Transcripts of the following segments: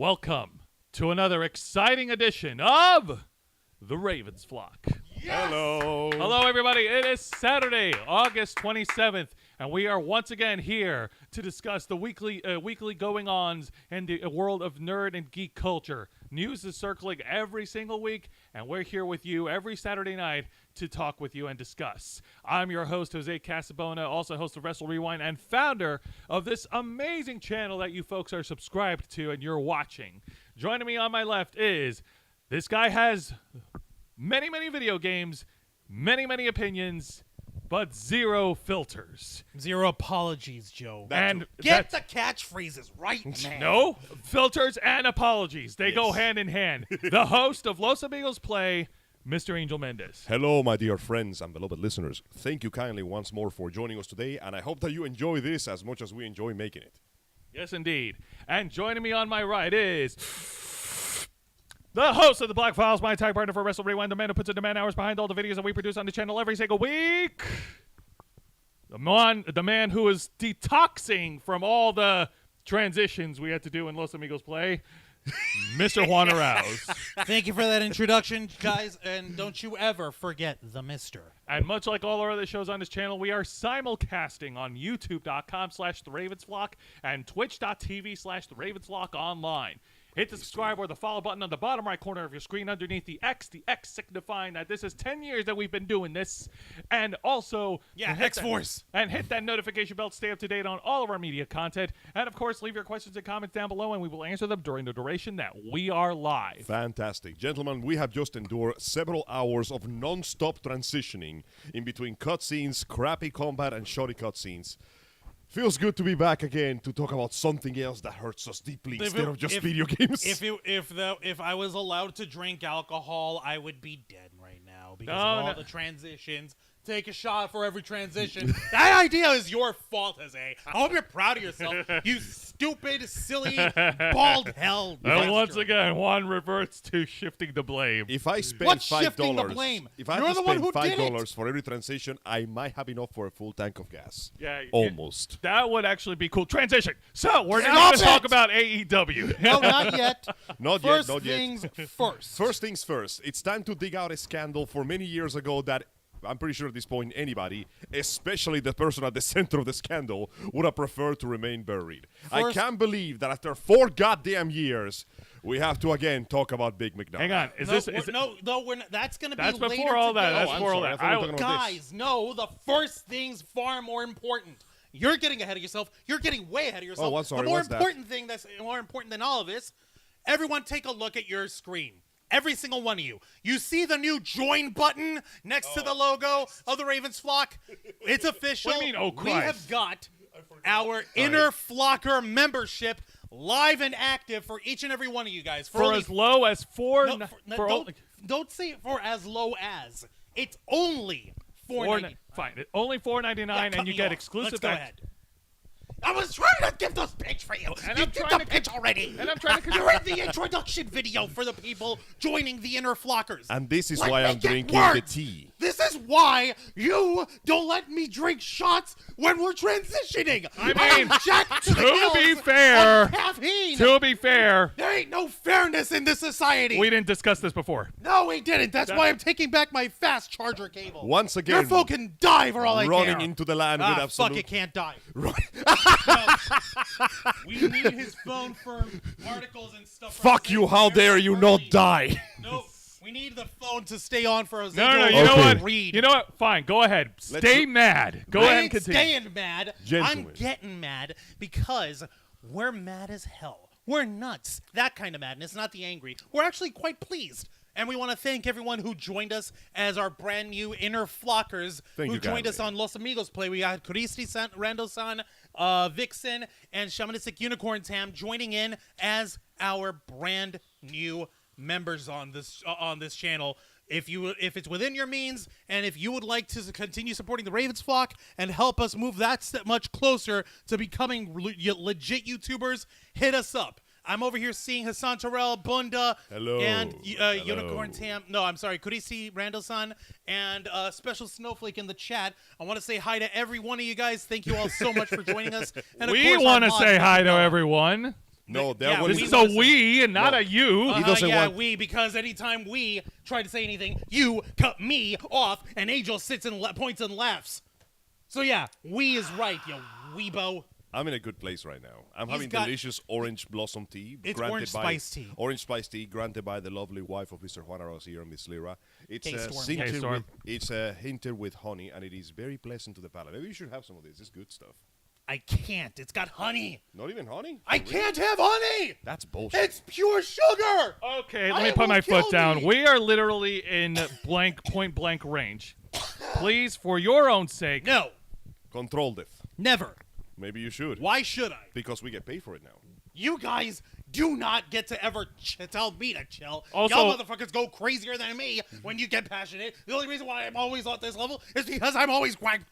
Welcome to another exciting edition of The Ravens Flock. Yes! Hello, everybody. It is Saturday, August 27th, and we are once again here to discuss the weekly going-ons in the world of nerd and geek culture. News is circling every single week, and we're here with you every Saturday night to talk with you and discuss. I'm your host, Jose Casabona, also host of Wrestle Rewind and founder of this amazing channel that you folks are subscribed to and you're watching. Joining me on my left is this guy has many video games, many opinions, but zero filters. Zero apologies, Joe. And Get the catchphrases right, man. No, filters and apologies. They go hand in hand. The host of Los Amigos Play, Mr. Angel Mendez. Hello, my dear friends and beloved listeners. Thank you kindly once more for joining us today, and I hope that you enjoy this as much as we enjoy making it. Yes, indeed. And joining me on my right is the host of the Black Files, my tag partner for Wrestle Rewind, the man who puts in the man hours behind all the videos that we produce on the channel every single week. The man who is detoxing from all the transitions we had to do in Los Amigos Play, Mr. Juan Arouse. Thank you for that introduction, guys, and don't you ever forget the mister. And much like all our other shows on this channel, we are simulcasting on youtube.com/theravensflock and twitch.tv/theravensflock online. Hit the subscribe or the follow button on the bottom right corner of your screen underneath the X signifying that this is 10 years that we've been doing this. And also, X-Force. And hit that notification bell to stay up to date on all of our media content. And, of course, leave your questions and comments down below, and we will answer them during the duration that we are live. Fantastic. Gentlemen, we have just endured several hours of non-stop transitioning in between cutscenes, crappy combat, and shoddy cutscenes. Feels good to be back again to talk about something else that hurts us deeply instead of just video games. If I was allowed to drink alcohol, I would be dead right now because of all the transitions. Take a shot for every transition. That idea is your fault, Jose. I hope you're proud of yourself, you stupid, silly, bald hell. And once again, Juan reverts to shifting the blame. If I spend What's $5, shifting the blame? If I You're had to the one spend who did $5 it. for every transition, I might have enough for a full tank of gas. Yeah, almost. That would actually be cool. Transition. So we're now going to talk about AEW. No, not yet. Not First yet. things first. First things first. It's time to dig out a scandal for many years ago that I'm pretty sure at this point anybody, especially the person at the center of the scandal, would have preferred to remain buried. I can't believe that after 4 goddamn years, we have to again talk about Big McDonald. Hang on. We're not. That's going to be That's later before all that. today. That's before all that. Guys, no, the first thing's far more important. You're getting ahead of yourself. You're getting way ahead of yourself. Oh, I'm sorry. The more What's important thing that's more important than all of this, everyone take a look at your screen. Every single one of you. You see the new join button next to the logo of the Ravens Flock? It's official. What do you mean, oh, Christ? We have got our Inner Flocker membership live and active for each and every one of you guys. For as low as Don't say it for as low as. It's only $4.99. Fine. Only $4.99, and you get exclusive. Let's go ahead. I was trying to give this pitch for you. And you did the pitch already. And I'm trying to. You're in the introduction video for the people joining the Inner Flockers. And this is why I'm drinking the tea. This is why you don't let me drink shots when we're transitioning. I mean, to be fair, caffeine. To be fair, there ain't no fairness in this society. We didn't discuss this before. No, we didn't. That's why I'm taking back my fast charger cable. Once again, your phone can die for all I care. Running into the land with absolute. Fuck, it can't die. Right. We need his phone for articles and stuff. Fuck you! How dare you not die? No, we need the phone to stay on for Jose. No, you know what? You know what? Fine, go ahead. Stay mad. Go ahead and continue. I ain't staying mad. Gentlemen. I'm getting mad because we're mad as hell. We're nuts. That kind of madness, not the angry. We're actually quite pleased. And we want to thank everyone who joined us as our brand new Inner Flockers who joined us on Los Amigos Play. We got Kuristi Rando-san, Vixen, and Shamanistic Unicorn Tam joining in as our brand new members on this channel. If it's within your means, and if you would like to continue supporting the Ravens Flock and help us move that step much closer to becoming legit YouTubers, hit us up. I'm over here seeing Hassan Terrell, Bunda, and Unicorn Tam. No, I'm sorry, Kurisi Randall-san, and Special Snowflake in the chat. I want to say hi to every one of you guys. Thank you all so much for joining us. And we want to say hi to everyone. No, they're Yeah, going This to is a we and not No. a you. He doesn't yeah, want- we, because anytime we try to say anything, you cut me off, and Angel sits and points and laughs. So yeah, we is right, you weebo. I'm in a good place right now. I'm He's having got- delicious orange blossom tea. It's granted orange by, spice tea. Orange spice tea granted by the lovely wife of Mr. Juan Aros here, Miss Lira. It's K-Storm. K-Storm. hinted with honey, and it is very pleasant to the palate. Maybe you should have some of this. It's good stuff. I can't. It's got honey. Not even honey? I can't have honey. That's bullshit. It's pure sugar. Okay, let I me put will my foot kill down. me. We are literally in point blank range. Please, for your own sake. No, Control this. never. Maybe you should. Why should I? Because we get paid for it now. You guys do not get to ever tell me to chill. Also- Y'all motherfuckers go crazier than me when you get passionate. The only reason why I'm always at this level is because I'm always wound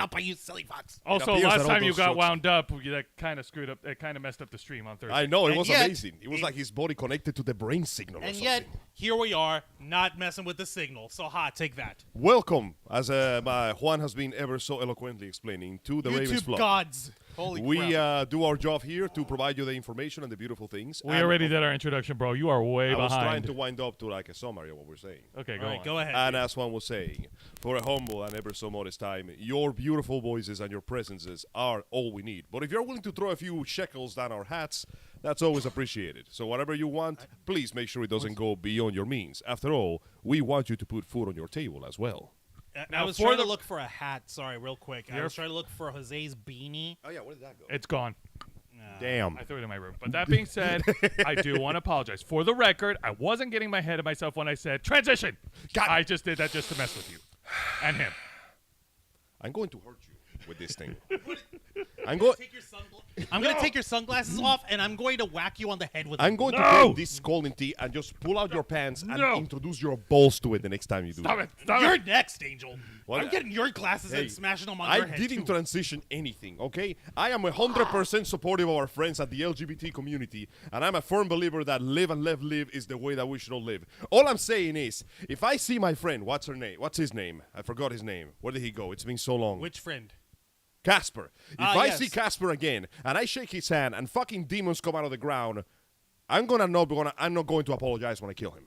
up by you silly fucks. Also, appears last that all time you those got jokes- wound up, that kind of screwed up. It kind of messed up the stream on Thursday. I know, it And was yet- amazing. It was like his body connected to the brain signal or And something. yet, here we are, not messing with the signal. So, take that. Welcome, as my Juan has been ever so eloquently explaining, to the Ravens YouTube Flock. gods. Holy We crap. do our job here to provide you the information and the beautiful things. We And already did our introduction, bro. You are way I was trying behind. to wind up to like a summary of what we're saying. Okay, go All right, on. go ahead. And as one was saying, for a humble and ever so modest time, your beautiful voices and your presences are all we need. But if you're willing to throw a few shekels down our hats, that's always appreciated. So whatever you want, please make sure it doesn't go beyond your means. After all, we want you to put food on your table as well. I Now, was for trying to the- look for a hat. Sorry, real quick. I You're- was trying to look for Jose's beanie. Oh yeah, where did that go? It's gone. Damn. I threw it in my room. But that being said, I do want to apologize. For the record, I wasn't getting my head of myself when I said transition. God. I just did that just to mess with you and him. I'm going to hurt you with this thing. I'm going. I'm going to take your sunglasses off, and I'm going to whack you on the head with I'm them. going to No! take this scalding tea and just pull out your pants and No! introduce your balls to it the next time you do Stop it. it. Stop You're it. next, Angel. What? I'm getting your glasses Hey, and smashing them on I your head, didn't too. transition anything, okay? I am 100% supportive of our friends at the LGBT community, and I'm a firm believer that live and let live is the way that we should all live. All I'm saying is, if I see my friend, what's his name? I forgot his name. Where did he go? It's been so long. Which friend? Casper. If I yes. see Casper again, and I shake his hand, and fucking demons come out of the ground, I'm not going to apologize when I kill him.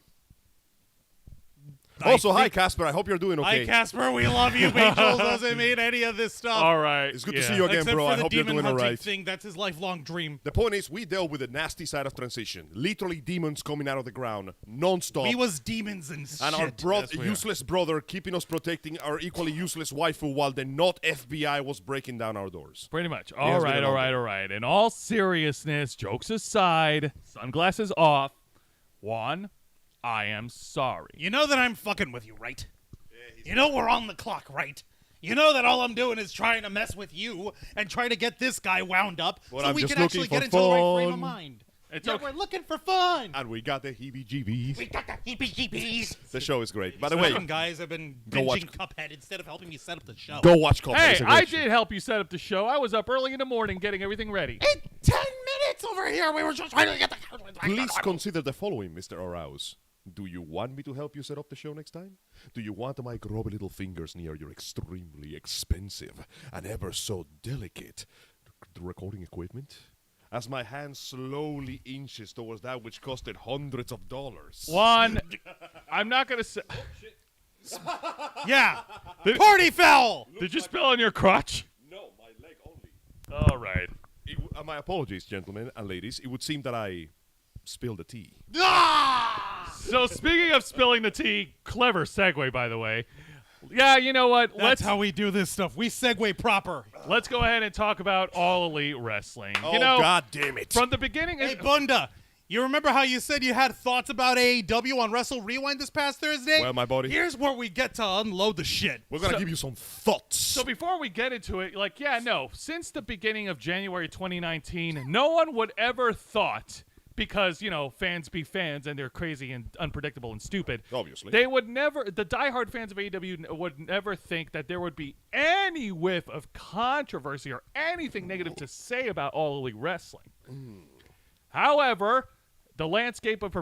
Also, hi Casper. I hope you're doing okay. Hi, Casper. We love you. Angel doesn't mean any of this stuff. All right. It's good to yeah. see you again, Except bro. for I the hope you're demon doing all hunting right. thing. That's his lifelong dream. The point is, we dealt with the nasty side of transition. Literally demons coming out of the ground, non-stop. We was demons and shit. and our Yes, we are. useless brother keeping us protecting our equally useless waifu while the not FBI was breaking down our doors. Pretty much. has All been right, a all long right, day. all right. In all seriousness, jokes aside, sunglasses off. Juan, I am sorry. You know that I'm fucking with you, right? You know we're on the clock, right? You know that all I'm doing is trying to mess with you and trying to get this guy wound up Well, so I'm we just can actually looking get for into the right frame of fun. mind. It's Yeah, okay. we're looking for fun. And we got the heebie-jeebies. We got the heebie-jeebies. The show is great. By the way, Some guys have been Go watch- binging Cuphead instead of helping me set up the show. go watch Cuphead. Hey, It's a great I show. did help you set up the show. I was up early in the morning getting everything ready. In 10 minutes over here, we were just trying to get the... Please consider the following, Mr. Arouse. Do you want me to help you set up the show next time? Do you want my grubby little fingers near your extremely expensive and ever so delicate recording equipment? As my hand slowly inches towards that which costed hundreds of dollars. Juan, I'm not going to say. Yeah. Party foul! Did you spill on your crotch? No, my leg only. All right. My apologies, gentlemen and ladies. It would seem that I spilled the tea. Ah! So speaking of spilling the tea, clever segue, by the way. Yeah, you know what? That's how we do this stuff. We segue proper. Let's go ahead and talk about All Elite Wrestling. Oh, you know, God damn it. from the beginning. Hey, Bunda, you remember how you said you had thoughts about AEW on Wrestle Rewind this past Thursday? Well, my buddy. Here's where we get to unload the shit. We're going to So- give you some thoughts. So before we get into it, since the beginning of January 2019, no one would ever thought, because, fans be fans and they're crazy and unpredictable and stupid. Obviously. They would never, the diehard fans of AEW would never think that there would be any whiff of controversy or anything negative to say about All Elite Wrestling. However, the landscape of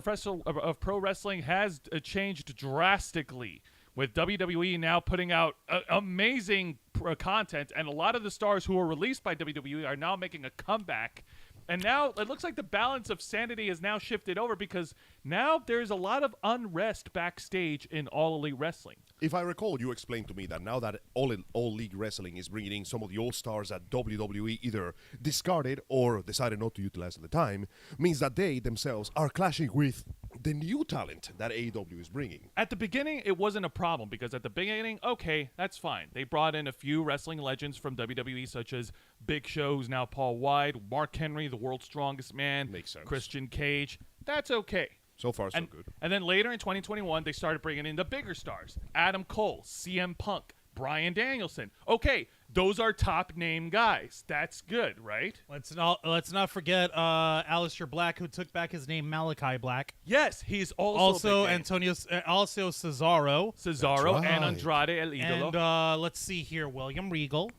pro wrestling has changed drastically, with WWE now putting out amazing content, and a lot of the stars who were released by WWE are now making a comeback And now it looks like the balance of sanity has now shifted over because now there's a lot of unrest backstage in All Elite Wrestling. If I recall, you explained to me that now that All League Wrestling is bringing in some of the All-Stars that WWE either discarded or decided not to utilize at the time, means that they themselves are clashing with the new talent that AEW is bringing. At the beginning, it wasn't a problem because at the beginning, okay, that's fine. They brought in a few wrestling legends from WWE such as Big Show's now Paul White, Mark Henry, the world's strongest man, Makes sense. Christian Cage. That's okay. So far, so good. And then later in 2021, they started bringing in the bigger stars. Adam Cole, CM Punk, Bryan Danielson. Okay, those are top name guys. That's good, right? Let's not forget Aleister Black, who took back his name Malachi Black. Yes, he's also a big name. Also Cesaro. Cesaro That's right. and Andrade El Idolo. And let's see here, William Regal.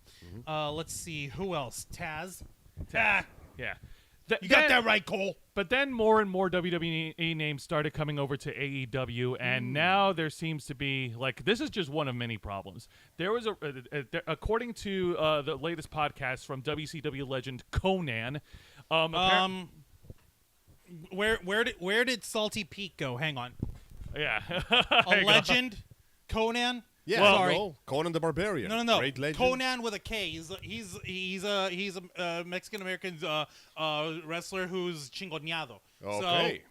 Let's see, who else? Taz. Ah, Yeah. you got that right, Cole. But then more and more WWE names started coming over to AEW, and now there seems to be, like, this is just one of many problems. There was according to the latest podcast from WCW legend Conan, Where did Salty Pete go? Hang on. yeah. A legend? Conan? Yeah, Well, sorry. Conan the Barbarian. No. Great legend. Conan with a K. He's a Mexican American wrestler who's chingoneado. Okay.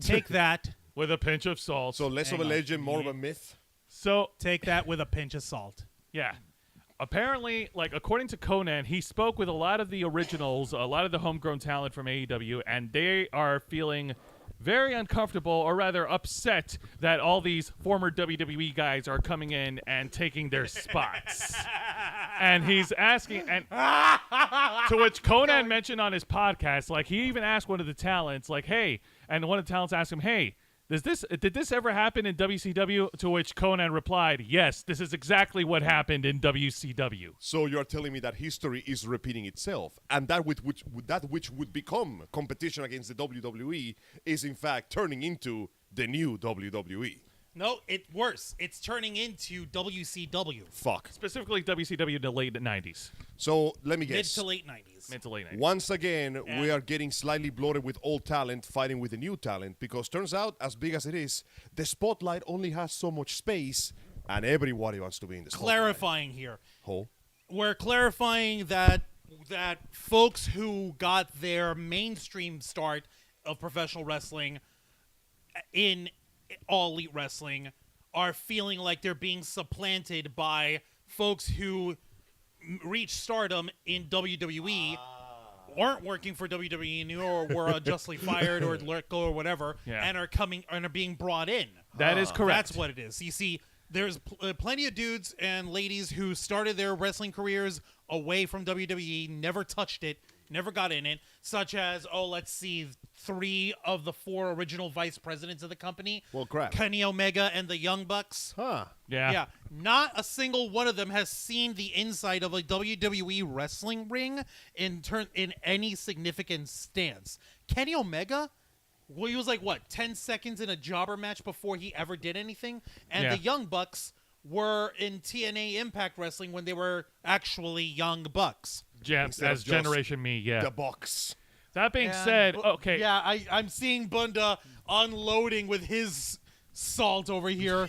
So take that. With a pinch of salt. So less Hang of a on. legend, more of a myth. So Take that with a pinch of salt. yeah. Apparently, like, according to Conan, he spoke with a lot of the originals, a lot of the homegrown talent from AEW, and they are feeling very uncomfortable, or rather upset, that all these former WWE guys are coming in and taking their spots. And he's asking, and to which Conan mentioned on his podcast, like, he even asked one of the talents, like, hey, and one of the talents asked him, hey, did this ever happen in WCW? To which Conan replied, yes, this is exactly what happened in WCW. So you're telling me that history is repeating itself, and that which would become competition against the WWE is in fact turning into the new WWE. No, it's worse. It's turning into WCW. Fuck. Specifically WCW in the late 90s. So let me Mid guess. to late 90s. Mid to late 90s. Once again, we are getting slightly bloated with old talent fighting with the new talent, because turns out, as big as it is, the spotlight only has so much space, and everybody wants to be in the spotlight. Clarifying here. Oh. We're clarifying that folks who got their mainstream start of professional wrestling in All Elite Wrestling are feeling like they're being supplanted by folks who reached stardom in WWE, aren't working for WWE anymore, or were unjustly fired or let go or whatever, Yeah. and are coming and are being brought in. That is correct. That's what it is. You see, there's plenty of dudes and ladies who started their wrestling careers away from WWE, never touched it, never got in it, such as, let's see, 3 of the 4 original vice presidents of the company. Well, crap. Kenny Omega and the Young Bucks. Huh. Yeah. Not a single one of them has seen the inside of a WWE wrestling ring in any significant stance. Kenny Omega, well, he was like, 10 seconds in a jobber match before he ever did anything? And Yeah. the Young Bucks were in TNA Impact Wrestling when they were actually Young Bucks. Instead As of just Generation Me, yeah. The box. That being And, said, okay. Yeah, I'm seeing Bunda unloading with his salt over here.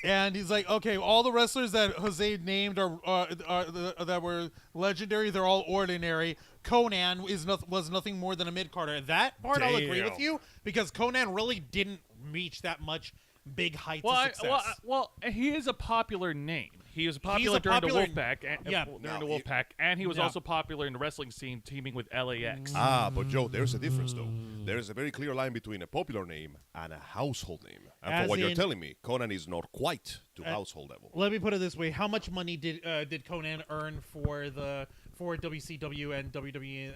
And he's like, okay, all the wrestlers that Jose named are that were legendary, they're all ordinary. Conan was nothing more than a mid-carder. That part I'll agree with Damn. you, because Conan really didn't reach that much big heights of success. Well, he is a popular name. He was popular during the Wolfpack, during the Wolfpack, and he was also popular in the wrestling scene, teaming with LAX. But Joe, there's a difference, though. There's a very clear line between a popular name and a household name. And As for what you're in- telling me, Conan is not quite to household level. Let me put it this way: how much money did Conan earn for WCW and WWE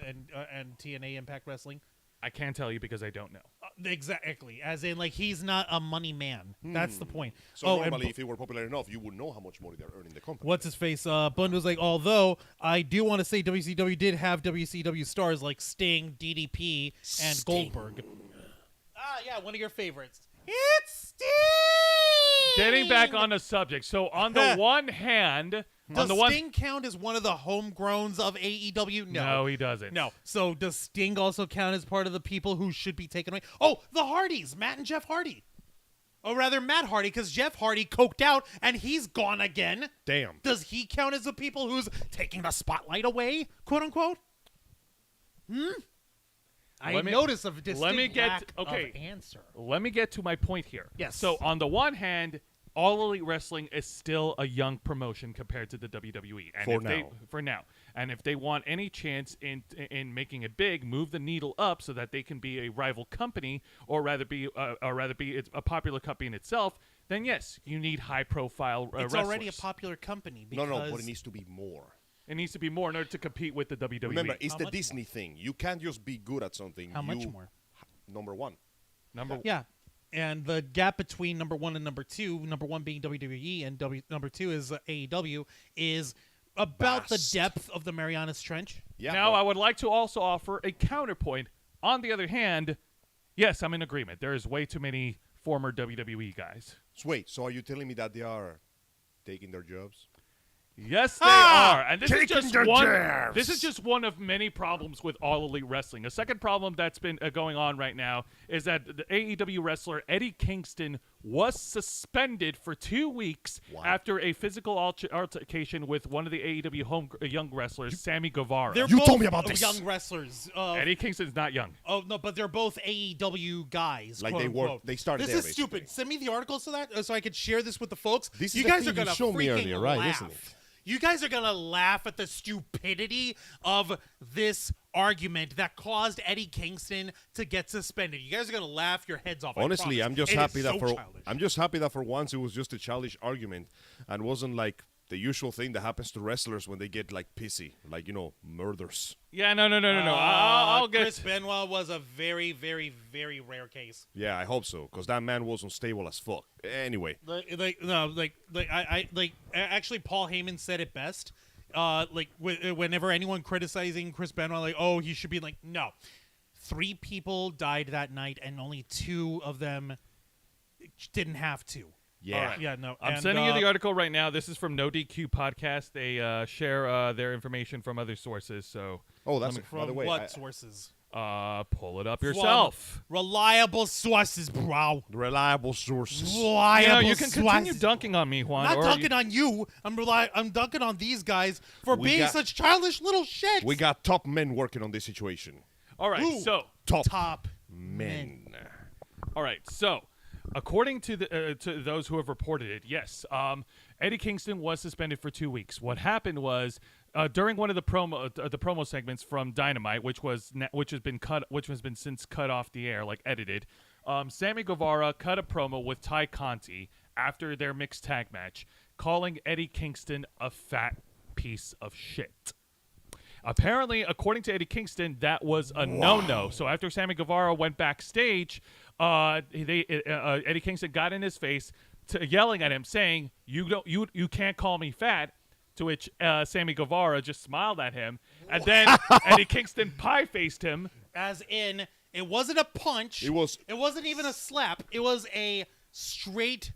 and TNA Impact Wrestling? I can't tell you because I don't know. Exactly. As in, like, he's not a money man. That's the point. So and normally, if he were popular enough, you would know how much money they're earning the company. what's his face? Bund was like, although I do want to say WCW did have WCW stars like Sting, DDP, and Sting. Goldberg. Yeah, one of your favorites. It's Sting! Getting back on the subject. So on the one hand, Does Sting count as one of the homegrowns of AEW? No, he doesn't. No. So does Sting also count as part of the people who should be taken away? Oh, the Hardys, Matt and Jeff Hardy. Or rather, Matt Hardy, because Jeff Hardy coked out and he's gone again. Damn. Does he count as the people who's taking the spotlight away, quote unquote? I notice a distinct lack of answer. Let me get to my point here. Yes. So on the one hand, All Elite Wrestling is still a young promotion compared to the WWE. And for now. And if they want any chance in making it big, move the needle up so that they can be a rival company, or rather be a popular company in itself, then yes, you need high-profile It's wrestlers. already a popular company. Because No, but it needs to be more. It needs to be more in order to compete with the WWE. Remember, it's the Disney thing. You can't just be good at something. How much more? Number one. Yeah. And the gap between number 1 and number 2, number 1 being WWE and number 2 is AEW, is about the depth of the Marianas Trench. Yeah. Now, I would like to also offer a counterpoint. On the other hand, yes, I'm in agreement. There is way too many former WWE guys. So wait, so are you telling me that they are taking their jobs? Yes, they are. And this is Taking just their one. jabs. This is just one of many problems with All Elite Wrestling. A second problem that's been going on right now is that the AEW wrestler Eddie Kingston was suspended for 2 weeks after a physical altercation with one of the AEW young wrestlers, Sammy Guevara. They're You both told me about this. young wrestlers. Eddie Kingston's not young. Oh no, but they're both AEW guys. Like quote they work, unquote. they started This there, is stupid. Send me the articles to that so I could share this with the folks. This is you the guys thing are gonna you showed me freaking earlier, right, laugh. isn't it? You guys are gonna laugh at the stupidity of this argument that caused Eddie Kingston to get suspended. You guys are gonna laugh your heads off. Honestly, I I'm just promise. happy It that is for so childish. I'm just happy that for once it was just a childish argument and wasn't like the usual thing that happens to wrestlers when they get like pissy, like murders. Yeah, no. I'll get. Chris Benoit was a very, very, very rare case. Yeah, I hope so, because that man was unstable as fuck. Anyway, Actually, Paul Heyman said it best. Whenever anyone criticizing Chris Benoit, like, oh, he should be like, no. 3 people died that night, and only 2 of them didn't have to. yeah, All right. Yeah, no. I'm sending you the article right now. This is from No DQ Podcast. They share their information from other sources. So, Oh, that's From by the way. what sources? pull it up yourself. Reliable sources, bro. Reliable sources. Reliable You can continue sources. dunking on me, Juan. I'm or not dunking on you. I'm dunking on these guys for We being got- such childish little shits. We got top men working on this situation. All right, Ooh. so top Men. all right, so according to the to those who have reported it, yes, Eddie Kingston was suspended for 2 weeks. What happened was during one of the promo segments from Dynamite, which has been since cut off the air, like edited. Sammy Guevara cut a promo with Ty Conti after their mixed tag match, calling Eddie Kingston a fat piece of shit. Apparently, according to Eddie Kingston, that was a no-no. So after Sammy Guevara went backstage, Eddie Kingston got in his face, yelling at him, saying, "You can't call me fat." To which Sammy Guevara just smiled at him, and then Eddie Kingston pie-faced him. As in, it wasn't a punch. It wasn't even a slap. It was a straight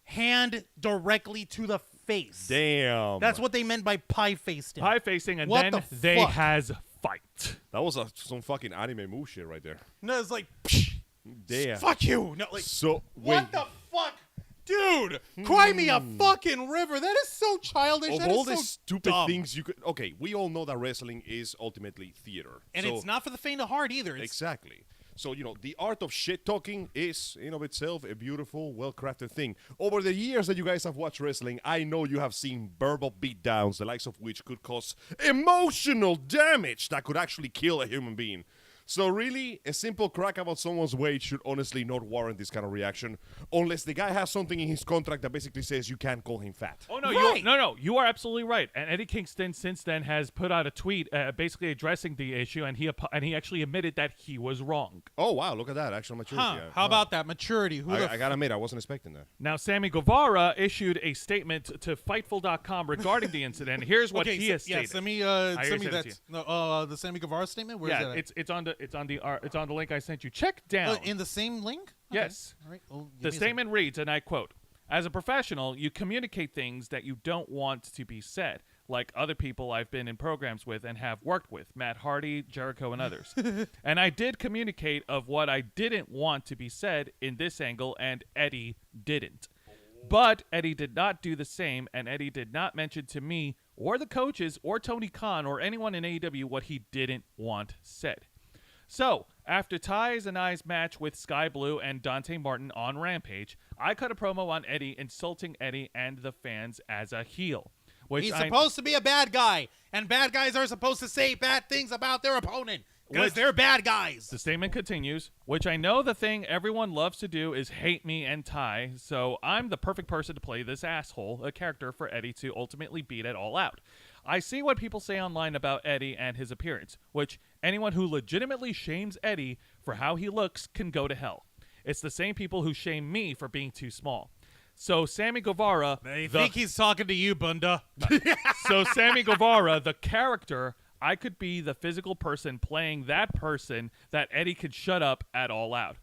hand directly to the face. Damn. That's what they meant by pie-faced him. Pie-facing, and What then the they fuck? has fight. That was some fucking anime move shit right there. No, it's like, Damn. fuck you. No, like, So what the fuck? Dude, cry me a fucking river. That is so childish. Of That all is the so stupid dumb. things you could. Okay, we all know that wrestling is ultimately theater. And So- it's not for the faint of heart either. It's Exactly. So, the art of shit talking is, in of itself, a beautiful, well-crafted thing. Over the years that you guys have watched wrestling, I know you have seen verbal beatdowns, the likes of which could cause emotional damage that could actually kill a human being. So really, a simple crack about someone's weight should honestly not warrant this kind of reaction, unless the guy has something in his contract that basically says you can't call him fat. Oh no, Right. you are absolutely right. And Eddie Kingston since then has put out a tweet basically addressing the issue, and he actually admitted that he was wrong. Oh, wow, look at that. Actual maturity. Huh. Yeah. How about that maturity? Who the I gotta admit, I wasn't expecting that. Now, Sammy Guevara issued a statement to Fightful.com regarding the incident. Here's what he has stated. Yeah, send me already send me sent it that. The Sammy Guevara statement. Where is Yeah, that? it's on the link I sent you. Check down. In the same link. Yes. Okay. All right. Well, give The me a second. statement reads, and I quote, As a professional, you communicate things that you don't want to be said, like other people I've been in programs with and have worked with, Matt Hardy, Jericho, and others. And I did communicate of what I didn't want to be said in this angle, and Eddie didn't. But Eddie did not do the same, and Eddie did not mention to me or the coaches or Tony Khan or anyone in AEW what he didn't want said. So, after Ty's and I's match with Sky Blue and Dante Martin on Rampage, I cut a promo on Eddie insulting Eddie and the fans as a heel. He's supposed to be a bad guy, and bad guys are supposed to say bad things about their opponent because they're bad guys. The statement continues, which I know the thing everyone loves to do is hate me and Ty, so I'm the perfect person to play this asshole, a character for Eddie to ultimately beat at All Out. I see what people say online about Eddie and his appearance, which anyone who legitimately shames Eddie for how he looks can go to hell. It's the same people who shame me for being too small. So Sammy Guevara... I think he's talking to you, Bunda. So Sammy Guevara, the character, I could be the physical person playing that person that Eddie could shut up at All Out.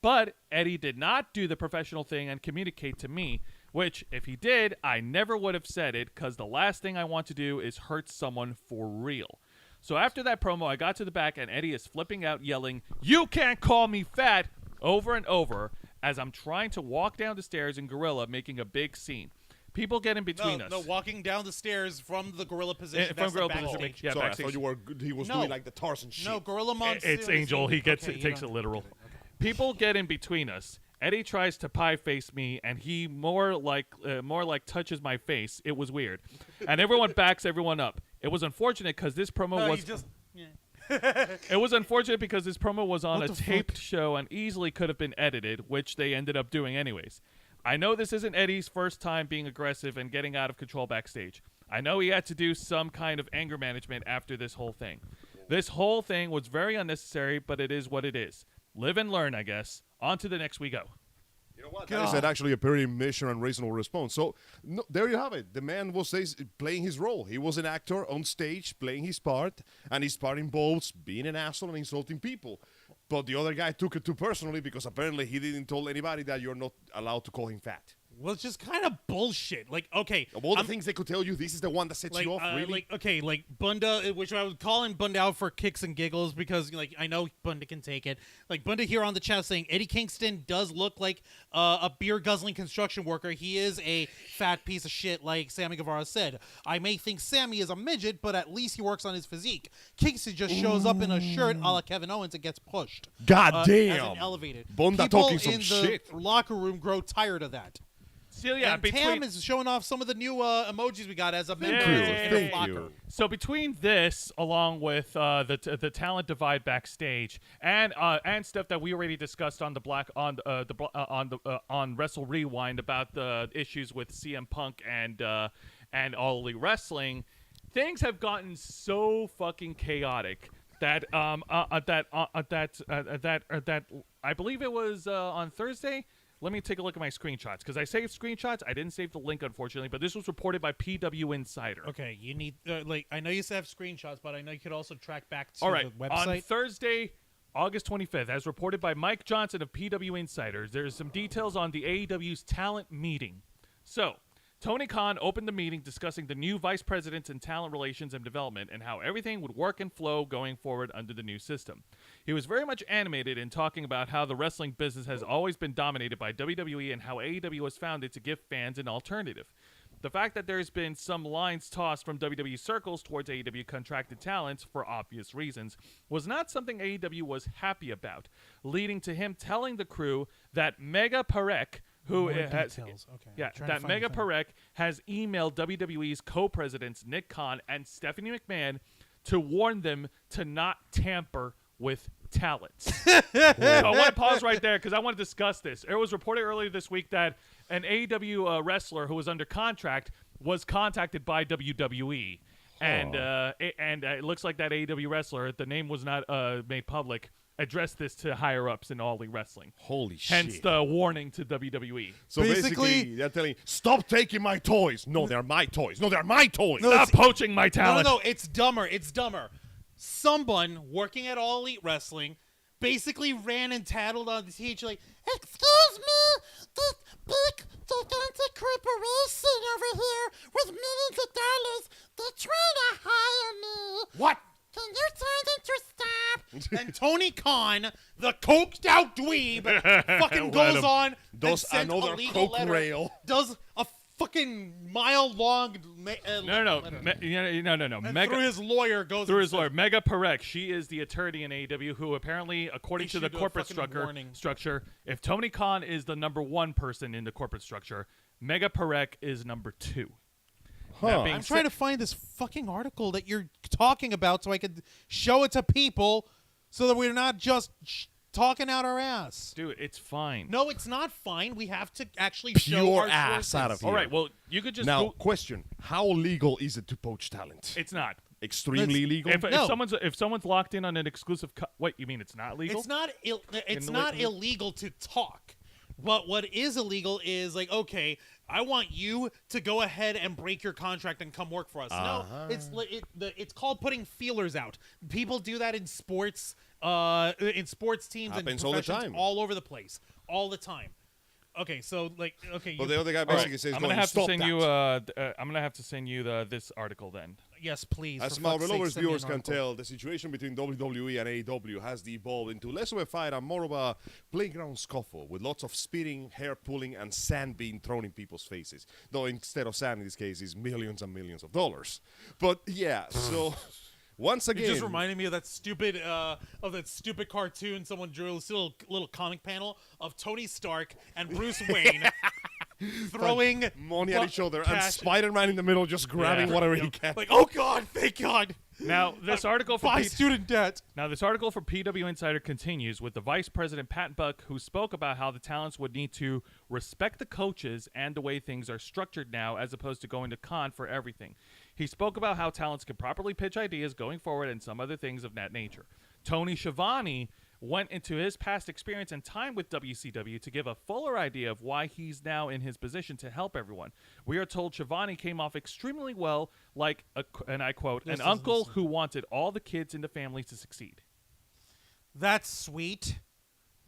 But Eddie did not do the professional thing and communicate to me, which, if he did, I never would have said it, because the last thing I want to do is hurt someone for real. So after that promo, I got to the back, and Eddie is flipping out, yelling, "You can't call me fat!" over and over, as I'm trying to walk down the stairs in Gorilla, making a big scene. People get in between us. No, walking down the stairs from the gorilla position. From gorilla position. Yeah, Sorry, backstage. I thought he was doing like the Tarzan shit. No, gorilla monster. It's Angel. He takes it literal. Okay. People get in between us. Eddie tries to pie face me, and he more like touches my face. It was weird, and everyone backs everyone up. It was unfortunate because this promo was. It was unfortunate because this promo was on a taped show and easily could have been edited, which they ended up doing anyways. I know this isn't Eddie's first time being aggressive and getting out of control backstage. I know he had to do some kind of anger management after this whole thing. This whole thing was very unnecessary, but it is what it is. Live and learn, I guess. On to the next we go. You know what? That is actually a pretty mature and reasonable response. So, no, there you have it. The man was playing his role. He was an actor on stage playing his part, and his part involves being an asshole and insulting people. But the other guy took it too personally because apparently he didn't tell anybody that you're not allowed to call him fat. Well, it's just kind of bullshit. Like, okay. Of all the things they could tell you, this is the one that sets you off, really? Like Bunda, which I was calling Bunda out for kicks and giggles because, like, I know Bunda can take it. Like, Bunda here on the chat saying Eddie Kingston does look like a beer-guzzling construction worker. He is a fat piece of shit, like Sammy Guevara said. I may think Sammy is a midget, but at least he works on his physique. Kingston just shows up in a shirt a la Kevin Owens and gets pushed. God damn. As an elevated. Bunda People talking some in shit. the locker room grow tired of that. So, yeah, and Tam is showing off some of the new emojis we got as a member in the locker. So between this, along with the talent divide backstage, and stuff that we already discussed on on Wrestle Rewind about the issues with CM Punk and All Elite Wrestling, things have gotten so fucking chaotic that that I believe it was on Thursday. Let me take a look at my screenshots, because I saved screenshots. I didn't save the link, unfortunately, but this was reported by PW Insider. Okay, you need, I know you have screenshots, but I know you could also track back to the website. On Thursday, August 25th, as reported by Mike Johnson of PW Insider, there's some details on the AEW's talent meeting. So, Tony Khan opened the meeting discussing the new vice presidents in talent relations and development and how everything would work and flow going forward under the new system. He was very much animated in talking about how the wrestling business has always been dominated by WWE and how AEW was founded to give fans an alternative. The fact that there's been some lines tossed from WWE circles towards AEW contracted talents for obvious reasons was not something AEW was happy about, leading to him telling the crew that Mega Parek, who has, that Mega Parek has emailed WWE's co-presidents Nick Khan and Stephanie McMahon to warn them to not tamper with talent. So I want to pause right there because I want to discuss this. It was reported earlier this week that an AEW wrestler who was under contract was contacted by WWE, and it looks like that AEW wrestler, the name was not made public, addressed this to higher-ups in All Elite Wrestling. Holy shit. Hence the warning to WWE. So basically, they're telling, stop taking my toys. No, they're my toys. No, they're my toys. No, stop poaching my talent. No, it's dumber. It's dumber. Someone working at All Elite Wrestling basically ran and tattled on the stage like, "Excuse me, the gigantic corporation over here with millions of dollars. They're trying to hire me. What? Can you tell them to stop? And Tony Khan, the coked out dweeb, fucking Let goes him. on Does and sends another a legal coke letter, rail. does a fucking mile-long No. and Mega through his lawyer goes through and his lawyer, Mega Parekh. She is the attorney in AEW who apparently, according to the Issued a corporate fucking warning. structure, if Tony Khan is the number one person in the corporate structure, Mega Parekh is number 2. That being I'm trying to find this fucking article that you're talking about so I could show it to people so that we're not just talking out our ass. dude, it's fine. No, it's not fine. We have to actually show Pure our ass sources. out of here. All right, well, you could just Now, go. question: how legal is it to poach talent? It's not. Extremely illegal. If No. someone's locked in on an exclusive, wait, you mean it's not legal? It's not. It's the not way- illegal to talk. But what is illegal is like, okay, I want you to go ahead and break your contract and come work for us. No, it's called putting feelers out. People do that in sports teams Happens and all the professions time. all over the place, all the time. Okay, so like, okay, But you- the other guy basically says, I'm gonna have to "Stop send that." you. I'm gonna have to send you this article then. yes, please. As for my fuck's sake, lovers send me viewers an can article. tell, the situation between WWE and AEW has devolved into less of a fight and more of a playground scuffle with lots of spitting, hair pulling, and sand being thrown in people's faces. Though instead of sand in this case is millions and millions of dollars. But yeah, so once It again, just reminded me of that stupid cartoon someone drew, this little comic panel of Tony Stark and Bruce Wayne throwing money at each other and cash. Spider-Man in the middle just grabbing Yeah. whatever he can. Like, oh God, thank God. Now this article for Buy student debt. Now, this article for PW Insider continues with the Vice President, Pat Buck, who spoke about how the talents would need to respect the coaches and the way things are structured now as opposed to going to con for everything. He spoke about how talents can properly pitch ideas going forward and some other things of that nature. Tony Schiavone went into his past experience and time with WCW to give a fuller idea of why he's now in his position to help everyone. We are told Schiavone came off extremely well, like, and I quote, an uncle who wanted all the kids in the family to succeed. That's sweet.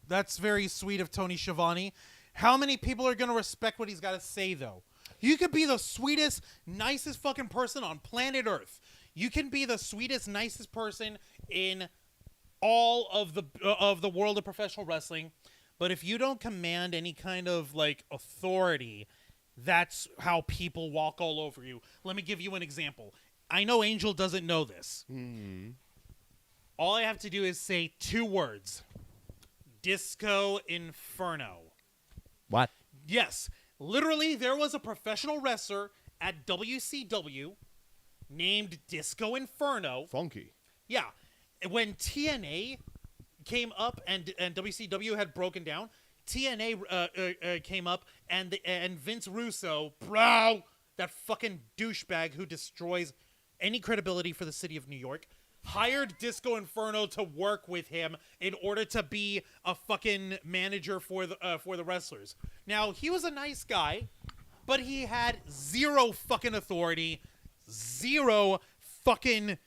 That's very sweet of Tony Schiavone. How many people are going to respect what he's got to say, though? You could be the sweetest, nicest fucking person on planet Earth. You can be the sweetest, nicest person in all of the world of professional wrestling, but if you don't command any kind of like authority, that's how people walk all over you. Let me give you an example. I know Angel doesn't know this. All I have to do is say 2 words. Disco Inferno. What? Yes, literally there was a professional wrestler at WCW named Disco Inferno. Funky. Yeah. When TNA came up and WCW had broken down, TNA came up and Vince Russo, bro, that fucking douchebag who destroys any credibility for the city of New York, hired Disco Inferno to work with him in order to be a fucking manager for the wrestlers. Now, he was a nice guy, but he had zero fucking authority, zero fucking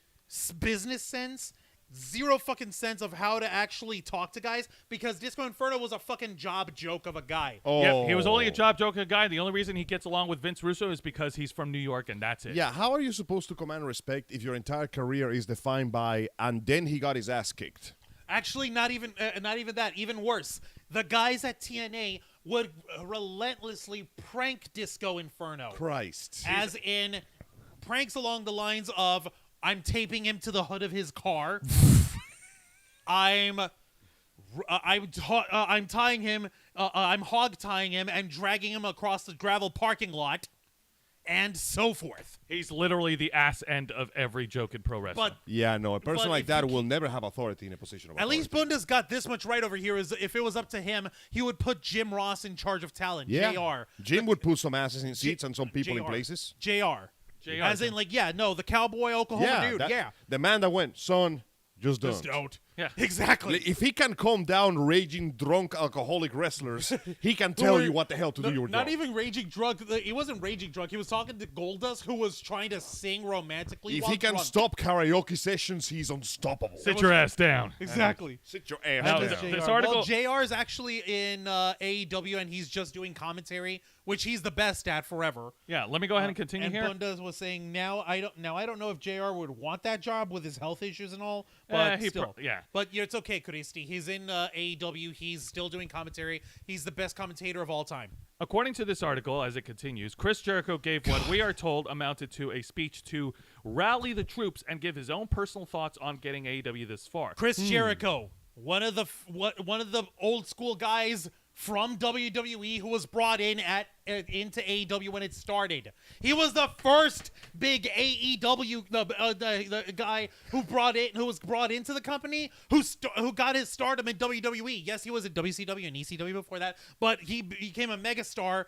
business sense, zero fucking sense of how to actually talk to guys, because Disco Inferno was a fucking job joke of a guy. Yeah, he was only a job joker guy. The only reason he gets along with Vince Russo is because he's from New York, and that's it. Yeah, how are you supposed to command respect if your entire career is defined by and then he got his ass kicked? Actually, not even that. Even worse, the guys at TNA would relentlessly prank Disco Inferno. Christ. As in pranks along the lines of, I'm taping him to the hood of his car. I'm tying him. I'm hog tying him and dragging him across the gravel parking lot, and so forth. He's literally the ass end of every joke in pro wrestling. But Yeah, no, a person But like if that you will never have authority in a position of at authority. least Bunda's got this much right over here. Is if it was up to him, he would put Jim Ross in charge of talent. Yeah. JR. Jim would put some asses in seats and some people in JR. places. JR. JR. As in, like, yeah, no, the cowboy Oklahoma dude. that- Yeah. The man that went, son, just don't. Just don't. Yeah. Exactly. If he can calm down raging, drunk, alcoholic wrestlers, he can tell you what the hell to do your Not job. even raging drunk. He wasn't raging drunk. He was talking to Goldust, who was trying to sing romantically. If while he can drunk. stop karaoke sessions, he's unstoppable. Sit your ass down. Exactly. Sit your ass Now, down. this article- Well, JR is actually in AEW, and he's just doing commentary, which he's the best at forever. Yeah, let me go ahead and continue and here. Bundas was saying now I don't know if JR would want that job with his health issues and all, but still. yeah. But it's okay, Christy. He's in AEW. He's still doing commentary. He's the best commentator of all time. According to this article, as it continues, Chris Jericho gave what we are told amounted to a speech to rally the troops and give his own personal thoughts on getting AEW this far. Chris Jericho, one of the old school guys from WWE who was brought in into AEW when it started. He was the first big AEW the guy who was brought into the company who got his stardom in WWE. Yes, he was at WCW and ECW before that, but he became a megastar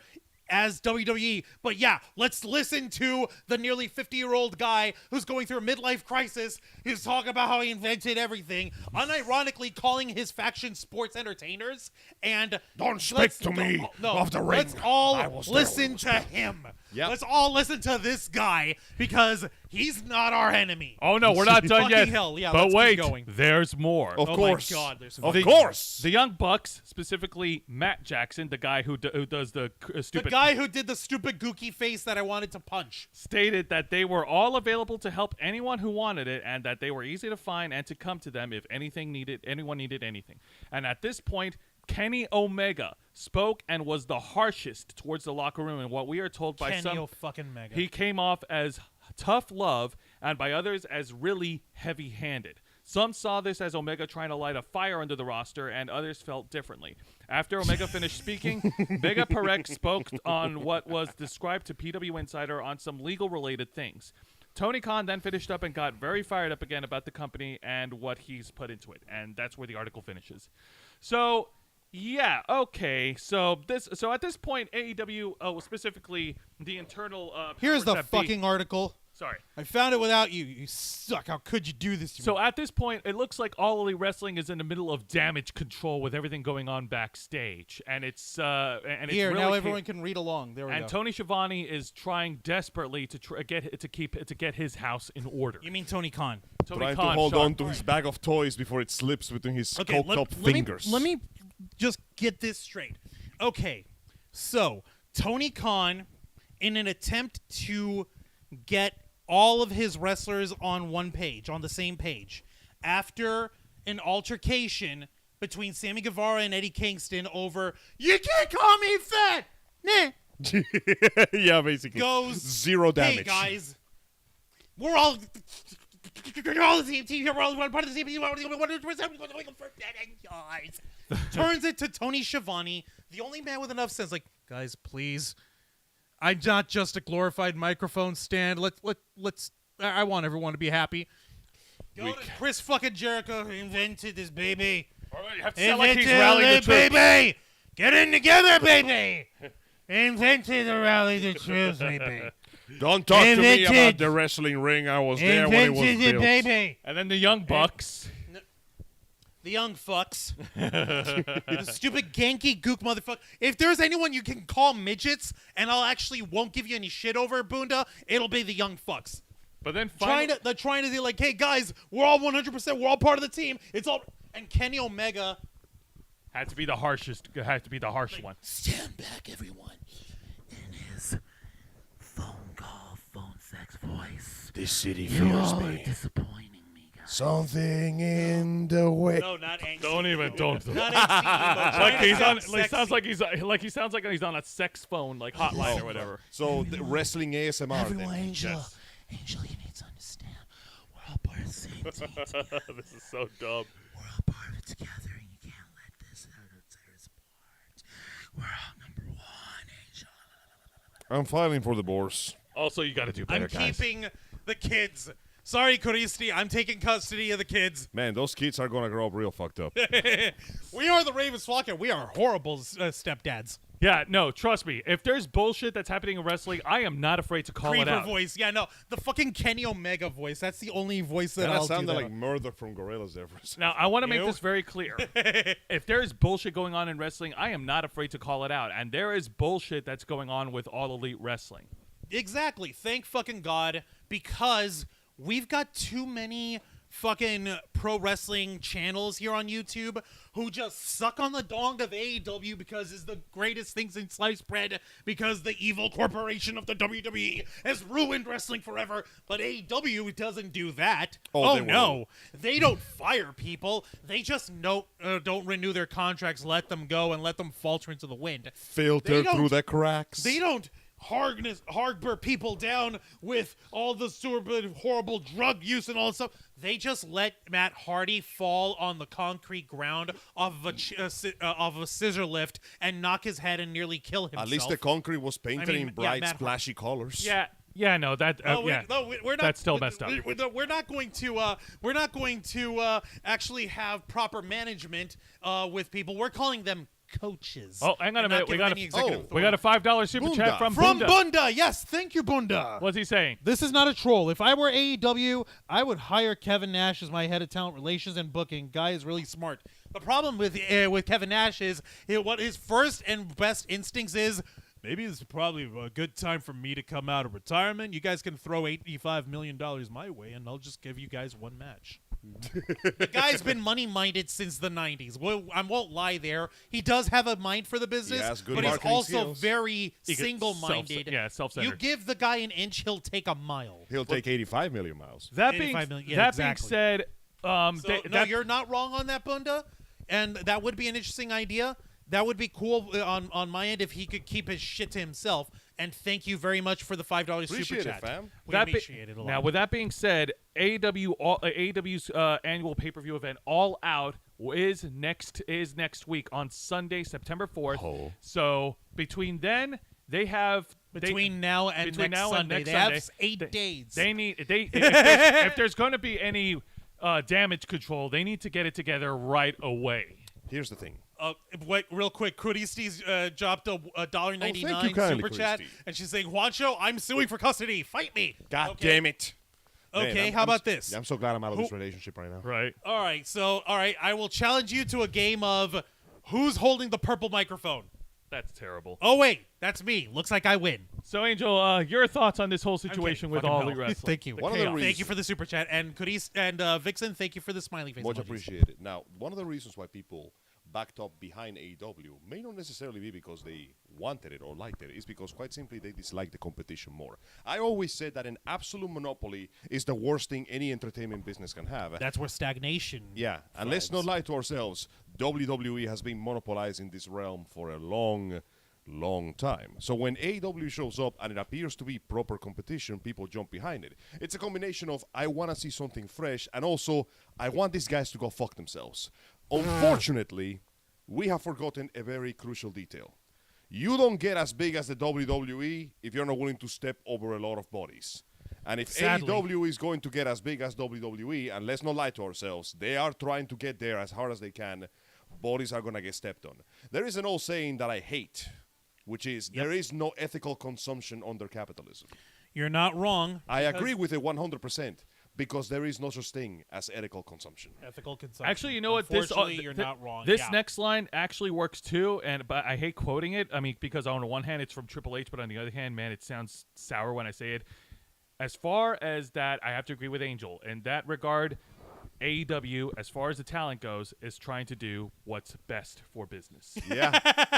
as WWE. But yeah, let's listen to the nearly 50-year-old guy who's going through a midlife crisis. He's talking about how he invented everything, unironically calling his faction sports entertainers. And Don't speak to me of the ring. Let's all I will stay listen to him. Yep. Let's all listen to this guy because he's not our enemy. Oh no, we're not done Fucking yet. hell, yeah, but let's keep wait, going. there's more. Of Oh course. my God, there's Of course. The Young Bucks, specifically Matt Jackson, the guy who does the The stupid, guy who did the stupid gooky face that I wanted to punch. stated that they were all available to help anyone who wanted it, and that they were easy to find and to come to them if anyone needed anything. And at this point, Kenny Omega spoke and was the harshest towards the locker room, and what we are told by some, fucking mega. he came off as tough love, and by others as really heavy-handed. Some saw this as Omega trying to light a fire under the roster, and others felt differently. After Omega finished speaking, Mega Parek spoke on what was described to PW Insider on some legal-related things. Tony Khan then finished up and got very fired up again about the company and what he's put into it, and that's where the article finishes. So, yeah, okay. So at this point, AEW, specifically the internal. Here's powers the that be- fucking article. Sorry. I found it without you. You suck. How could you do this to me? So at this point, it looks like All Elite Wrestling is in the middle of damage control with everything going on backstage, and it's Here, really now everyone can read along. There we and go. Tony Schiavone is trying desperately to get his house in order. You mean Tony Khan? Tony Trying Khan, to hold sorry. on to his bag of toys before it slips between his coked up let fingers. let me just get this straight. Okay, so Tony Khan, in an attempt to get all of his wrestlers on one page, on the same page, after an altercation between Sammy Guevara and Eddie Kingston over "You can't call me fat," nah, yeah, basically. goes Zero damage. Hey guys, we're all the same team here. We're all part of the same team. Turns it to Tony Schiavone, the only man with enough sense. Like, guys, please, I'm not just a glorified microphone stand. Let's. I want everyone to be happy. Go to Chris fucking Jericho, who invented this baby. You have to sound like he's Invented rallying the it, troops. baby. Get in together, baby. Invented the rally the troops, baby. Don't talk to me Invented. about the wrestling ring. I was there when it was Invented it, built. baby. And then the Young Bucks. The young fucks. The stupid ganky gook motherfucker. If there's anyone you can call midgets and I'll actually won't give you any shit over, Bunda, it'll be the young fucks. But then They're trying to be like, hey guys, we're all 100%, we're all part of the team. It's all, and Kenny Omega had to be the harshest. Had to be the harsh one. Stand back, everyone. In his phone sex voice. This city You fears all are me. disappointing me, guys. Something in the way. No, not angsty. Don't. Not angsty. Like he's on. Sexy. It sounds like he's on a sex phone, like hotline or whatever. So the wrestling ASMR. Everyone, then. Angel. Yes. Angel, you need to understand. We're all part of the same team. This is so dumb. We're all part of it together, and you can't let this tear us apart. We're all number one, Angel. I'm filing for divorce. Also, you got to do better, I'm guys. keeping the kids. Sorry, Koristi, I'm taking custody of the kids. Man, those kids are gonna grow up real fucked up. We are the Ravens flock, and we are horrible stepdads. Yeah, no, trust me. If there's bullshit that's happening in wrestling, I am not afraid to call it Creeper out. voice. Yeah, no. The fucking Kenny Omega voice. That's the only voice that That I'll do sounded that like on. Murder from Gorillaz there for a second. Now, I want to make You? this very clear. If there is bullshit going on in wrestling, I am not afraid to call it out. And there is bullshit that's going on with All Elite Wrestling. Exactly. Thank fucking God, because we've got too many fucking pro wrestling channels here on YouTube who just suck on the dong of AEW because it's the greatest thing since sliced bread, because the evil corporation of the WWE has ruined wrestling forever. But AEW doesn't do that. Oh, they no. won't. They don't fire people. They just don't renew their contracts, let them go, and let them falter into the wind. Filter don't- through the cracks. They don't harbor people down with all the stupid, horrible drug use and all that stuff. They just let Matt Hardy fall on the concrete ground off of a scissor lift and knock his head and nearly kill himself. At least the concrete was painted in bright, Matt splashy colors. Yeah, no, that yeah. We're not. That's still messed up. We're not going to. We're not going to actually have proper management with people. We're calling them coaches. Oh, hang on a and not minute. We giving got any a executive we got a authority. $5 super Bunda. chat from From Bunda. Bunda. Yes, thank you, Bunda. What's he saying? This is not a troll. If I were AEW, I would hire Kevin Nash as my head of talent relations and booking. Guy is really smart. The problem with Kevin Nash is what his first and best instincts is. Maybe this is probably a good time for me to come out of retirement. You guys can throw $85 million my way, and I'll just give you guys one match. The guy's been money-minded since the 90s. Well, I won't lie there. He does have a mind for the business, He has good but he's marketing also skills. very He could single-minded. self-centered. You give the guy an inch, he'll take a mile. He'll take 85 million miles. That being 85 million. Yeah, that exactly. being said, So, no, you're not wrong on that, Bunda. And that would be an interesting idea. That would be cool on my end if he could keep his shit to himself. And thank you very much for the $5 super Appreciate it, chat. fam. We appreciate it a lot. Now, with that being said, AEW's annual pay-per-view event, All Out, is next week on Sunday, September 4th. Oh. So between then, they have between now and between next now and Sunday, next they Sunday, have 8 days. They need if there's going to be any damage control, they need to get it together right away. Here's the thing. Wait, real quick, Christie's dropped a $1.99 thank you kindly, super chat, Christy. and she's saying, "Juancho, I'm suing for custody. Fight me." God Okay. damn it. Okay, Man, how about this? I'm so glad I'm out of this relationship right now. Right. All right, I will challenge you to a game of who's holding the purple microphone. That's terrible. Oh wait, that's me. Looks like I win. So, Angel, your thoughts on this whole situation with Fucking All hell. Elite Wrestling? Thank you. The One of the chaos. Thank you for the super chat, and Cudis and Vixen, thank you for the smiley face. Much emojis. appreciated. Now, one of the reasons why people backed up behind AEW may not necessarily be because they wanted it or liked it. It's because, quite simply, they dislike the competition more. I always said that an absolute monopoly is the worst thing any entertainment business can have. That's where stagnation. Yeah, and let's not lie to ourselves. WWE has been monopolizing this realm for a long time. So when AEW shows up and it appears to be proper competition, people jump behind it. It's a combination of I want to see something fresh and also I want these guys to go fuck themselves. Unfortunately, we have forgotten a very crucial detail. You don't get as big as the WWE if you're not willing to step over a lot of bodies. And if Sadly. AEW is going to get as big as WWE, and let's not lie to ourselves, they are trying to get there as hard as they can, bodies are going to get stepped on. There is an old saying that I hate, which is there is no ethical consumption under capitalism. You're not wrong. I agree with it 100% because there is no such thing as ethical consumption. Ethical consumption. Actually, you know what? This Unfortunately, you're not wrong. This Yeah. next line actually works too, but I hate quoting it. I mean, because on the one hand it's from Triple H, but on the other hand, man, it sounds sour when I say it. As far as that, I have to agree with Angel in that regard. AEW, as far as the talent goes, is trying to do what's best for business. Yeah.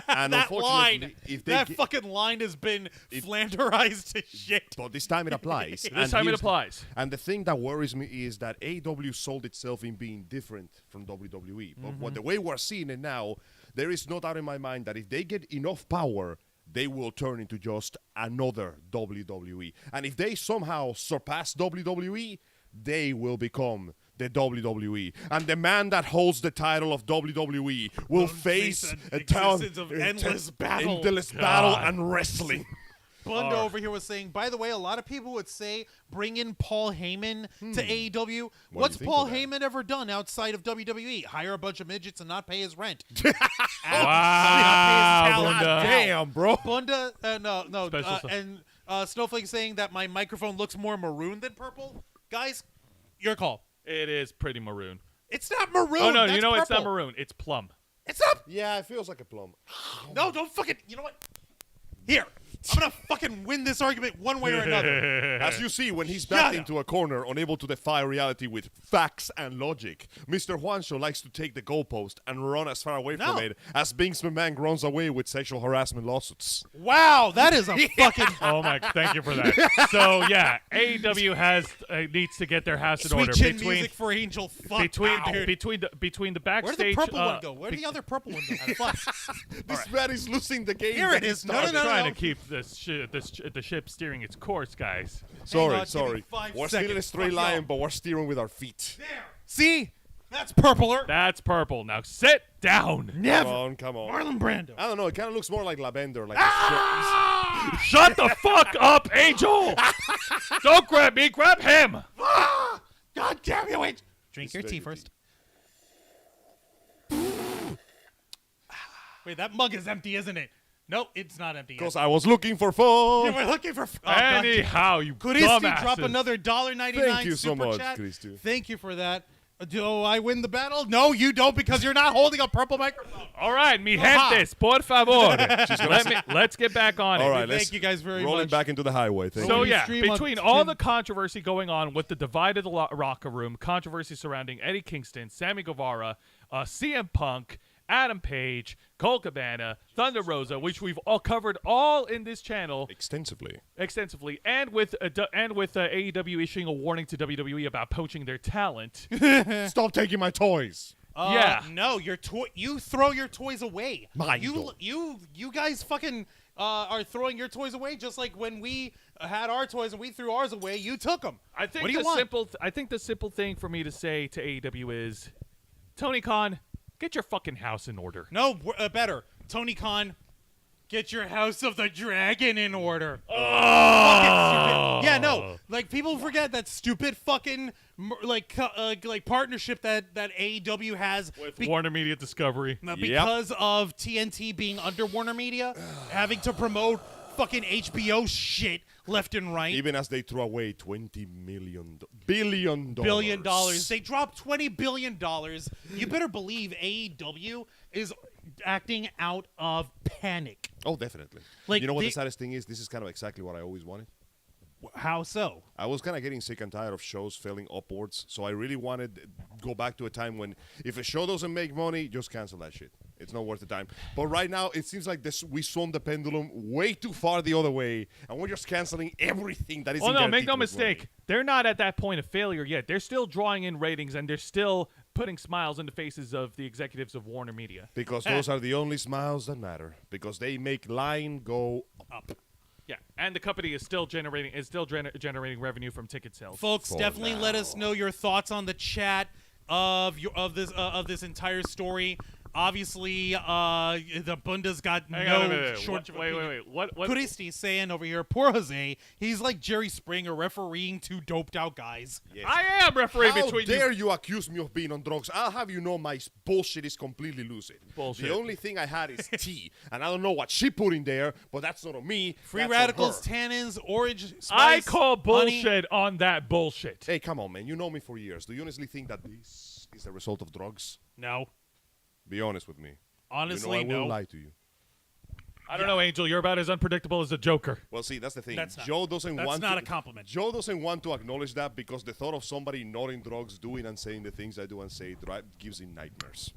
And That unfortunately, line, if they that get- fucking line has been flanderized to shit. But this time it applies. This time it applies. And the thing that worries me is that AEW sold itself in being different from WWE. But the way we're seeing it now, there is no doubt in my mind that if they get enough power, they will turn into just another WWE. And if they somehow surpass WWE, they will become the WWE. And the man that holds the title of WWE will face an a town existence of endless battle. endless battle and wrestling. Bunda over here was saying, by the way, a lot of people would say bring in Paul Heyman to AEW. What's think Paul of that? Heyman ever done outside of WWE? Hire a bunch of midgets and not pay his rent. Wow. Bunda. Damn, bro. Bunda, no. Special And Snowflake saying that my microphone looks more maroon than purple. Guys, your call. It is pretty maroon. It's not maroon. Oh, no, That's you know it's not purple. maroon. It's plum. It's not. Yeah, it feels like a plum. No, don't fucking. You know what? Here. I'm going to fucking win this argument one way or another. As you see, when he's Shut backed up. into a corner, unable to defy reality with facts and logic, Mr. Juancho likes to take the goalpost and run as far away from No. it as Binks McMahon runs away with sexual harassment lawsuits. Wow, that is a fucking. Oh my! Thank you for that. So yeah, AEW has needs to get their house in Sweet order chin between music for Angel. Fuck. between dude. between the Where backstage. did the purple one uh, go? Where did the other purple one go? Fuck. This man is losing the game. Here that it he is. No, started. no, no. trying to keep the ship steering its course, guys. Sorry, on, give me sorry. 5 We're still in a seconds. straight Fuck line, y'all. but we're steering with our feet. There. See? That's purpler. That's purple. Now sit down. Never. Come on. Marlon Brando. I don't know. It kind of looks more like lavender. Like Shut the fuck up, Angel! Don't grab me, grab him! God damn you, wait. Drink your This tea is very first. Wait, that mug is empty, isn't it? Nope, it's not empty. Because I was looking for fun. Yeah, we're looking for. Oh, God damn. Anyhow, you Christy dumbasses. drop another $1.99 Thank you so super much, chat. Christy. Thank you for that. Do I win the battle? No, you don't, because you're not holding a purple microphone. All right, mi Aha. gentes, por favor. Let's get back on All it. right, let's Thank you guys very rolling much. back into the highway. Thank So you. yeah, stream on between all Tim- the controversy going on with the divided locker room, controversy surrounding Eddie Kingston, Sammy Guevara, CM Punk, Adam Page, Cole Cabana, Thunder Rosa, which we've all covered all in this channel extensively. and with AEW issuing a warning to WWE about poaching their talent. Stop taking my toys. Yeah. No, you throw your toys away. Mine You don't. you guys fucking are throwing your toys away just like when we had our toys and we threw ours away. You took them. I think what do you want? I think the simple thing for me to say to AEW is, Tony Khan, get your fucking house in order. No, better. Tony Khan, get your House of the Dragon in order. Oh. Fucking stupid. Yeah, no. Like people forget that stupid fucking like partnership that AEW has With Warner Media Discovery. because of TNT being under Warner Media, having to promote fucking HBO shit left and right. Even as they throw away billion dollars. They dropped $20 billion. You better believe AEW is acting out of panic. Oh, definitely. Like, you know what they- the saddest thing is? This is kind of exactly what I always wanted. How so? I was kind of getting sick and tired of shows failing upwards, so I really wanted to go back to a time when if a show doesn't make money, just cancel that shit. It's not worth the time. But right now, it seems like we swung the pendulum way too far the other way, and we're just canceling everything that is. Oh no, make no mistake. They're not at that point of failure yet. They're still drawing in ratings and they're still putting smiles in the faces of the executives of Warner Media. Because those are the only smiles that matter. Because they make line go up. Yeah, and the company is still generating generating revenue from ticket sales. Folks, For definitely let now. us know your thoughts on the chat of this entire story. Obviously, the Bunda's got Hang on a no minute. short. Wait. What? Christy's saying over here, poor Jose. He's like Jerry Springer refereeing two doped out guys. I am refereeing How between dare you. you accuse me of being on drugs? I'll have you know my bullshit is completely lucid. Bullshit. The only thing I had is tea, and I don't know what she put in there, but that's not on me. Free that's radicals, on her. tannins, orange spice. I call honey. bullshit on that bullshit. Hey, come on, man. You know me for years. Do you honestly think that this is the result of drugs? No, Be honest with me. honestly, you know I no. will lie to you. I don't know, Angel. You're about as unpredictable as a Joker. Well, see, that's the thing. That's not- Joe doesn't that's want not to, a compliment. Joe doesn't want to acknowledge that because the thought of somebody not in drugs doing and saying the things I do and say gives him nightmares.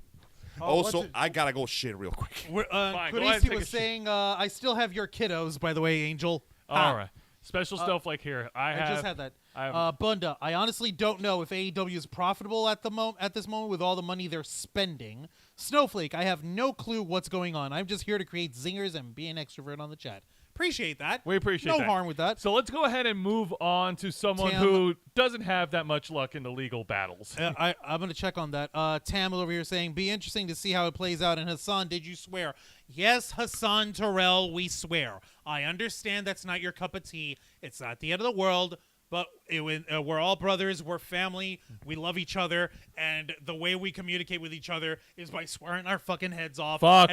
Also, what's it- I gotta go shit real quick. Fine, go ahead and Christy take a was shit. saying, I still have your kiddos, by the way, Angel. All right. Special snowflake here. I just had that. I have- Bunda, I honestly don't know if AEW is profitable at this moment with all the money they're spending. Snowflake, I have no clue what's going on. I'm just here to create zingers and be an extrovert on the chat. Appreciate that. We appreciate no that. harm with that. So let's go ahead and move on to someone Tam- who doesn't have that much luck in the legal battles. I'm going to check on that. Tam over here saying, be interesting to see how it plays out. And Hassan, did you swear? Yes, Hassan Terrell, we swear. I understand that's not your cup of tea. It's not the end of the world. but we're all brothers. We're family. We love each other, and the way we communicate with each other is by swearing our fucking heads off. Fuck.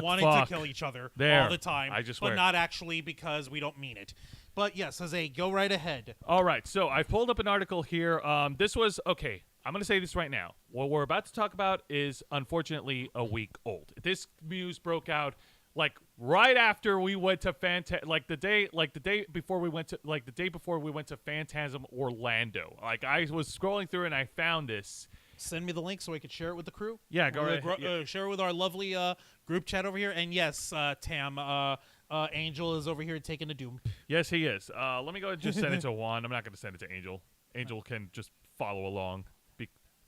Wanting to kill each other There. all the time. I just but swear. not actually because we don't mean it. But yes, Jose, go right ahead. All right, so I pulled up an article here. This was okay. I'm going to say this right now. What we're about to talk about is unfortunately a week old. This news broke out like right after we went to the day before we went to Phantasm Orlando. Like I was scrolling through and I found this. Send me the link so I could share it with the crew. Yeah, go ahead. Share it with our lovely group chat over here. And yes, Tam, Angel is over here taking a doom. Yes, he is. Let me go ahead and just send it to Juan. I'm not going to send it to Angel. Angel can just follow along.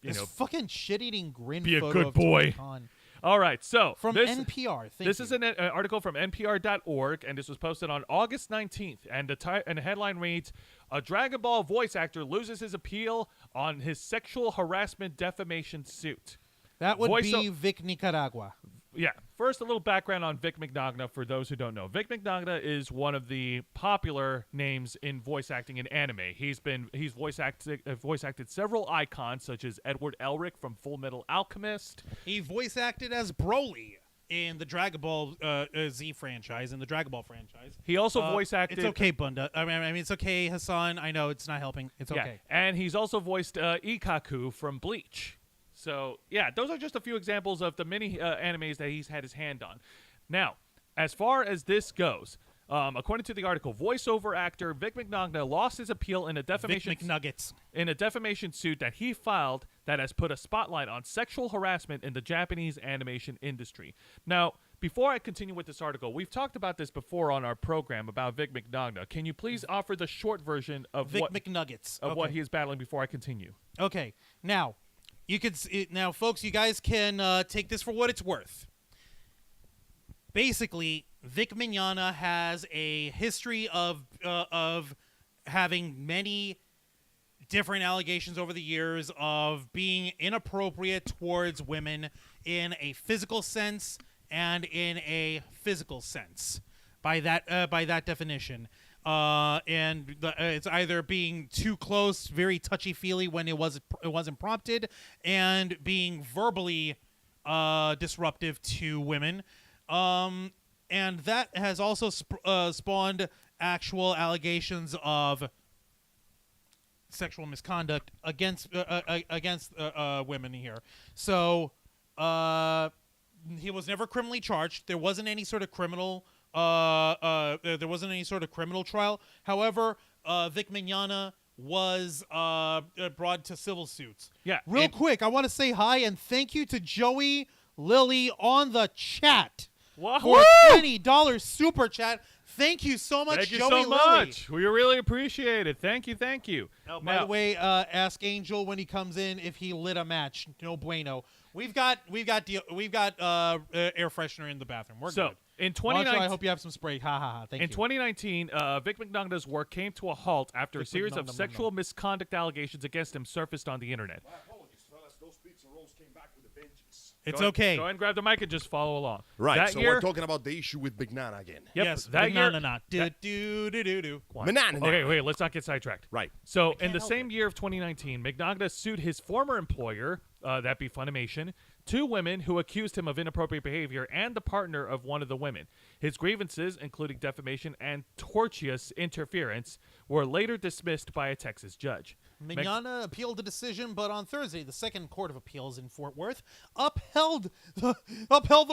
This fucking shit-eating grin be a photo good of boy. Tony Khan. All right, so From this, NPR. This is an article from NPR.org, and this was posted on August 19th. And the headline reads, "A Dragon Ball voice actor loses his appeal on his sexual harassment defamation suit." That would be Vic Nicaragua. Yeah. First, a little background on Vic Mignogna for those who don't know. Vic Mignogna is one of the popular names in voice acting in anime. He's voice acted several icons such as Edward Elric from Full Metal Alchemist. He voice acted as Broly in the Dragon Ball Z franchise, in the Dragon Ball franchise. He also voice acted. It's okay, Bunda. I mean, it's okay, Hassan. I know it's not helping. It's okay. And he's also voiced Ikaku from Bleach. So, yeah, those are just a few examples of the many animes that he's had his hand on. Now, as far as this goes, according to the article, voiceover actor Vic Mignogna lost his appeal in a defamation suit that he filed that has put a spotlight on sexual harassment in the Japanese animation industry. Now, before I continue with this article, we've talked about this before on our program about Vic Mignogna. Can you please offer the short version of what he is battling before I continue? Okay. Now, folks, you guys can take this for what it's worth. Basically, Vic Mignogna has a history of having many different allegations over the years of being inappropriate towards women in a physical sense and in a physical sense. By that definition. It's either being too close, very touchy-feely when it wasn't prompted, and being verbally disruptive to women. And that has also spawned actual allegations of sexual misconduct against women here. So he was never criminally charged. There wasn't any sort of criminal. There wasn't any sort of criminal trial. However, Vic Mignogna was brought to civil suits. Yeah. Real quick, I want to say hi and thank you to Joey Lilly on the chat for a $20 super chat. Thank you so much, Joey Lilly. Thank you so much. We really appreciate it. Thank you. By the way, ask Angel when he comes in if he lit a match. No bueno. We've got air freshener in the bathroom. We're good. In 2019, I hope you have some spray. Ha ha ha. Thank you. In 2019, Vic Mignogna's work came to a halt after a series of sexual misconduct allegations against him surfaced on the internet. My apologies, fellas. Those pizza rolls came back with a vengeance. It's okay. Go ahead and grab the mic and just follow along. Right. So we're talking about the issue with Mignogna again. Yep, yes. That year. Mignogna. Okay, let's not get sidetracked. Right. So in the same year of 2019, Mignogna sued his former employer, that be Funimation, 2 women who accused him of inappropriate behavior and the partner of one of the women. His grievances, including defamation and tortious interference, were later dismissed by a Texas judge. Mignogna appealed the decision, but on Thursday, the Second Court of Appeals in Fort Worth upheld the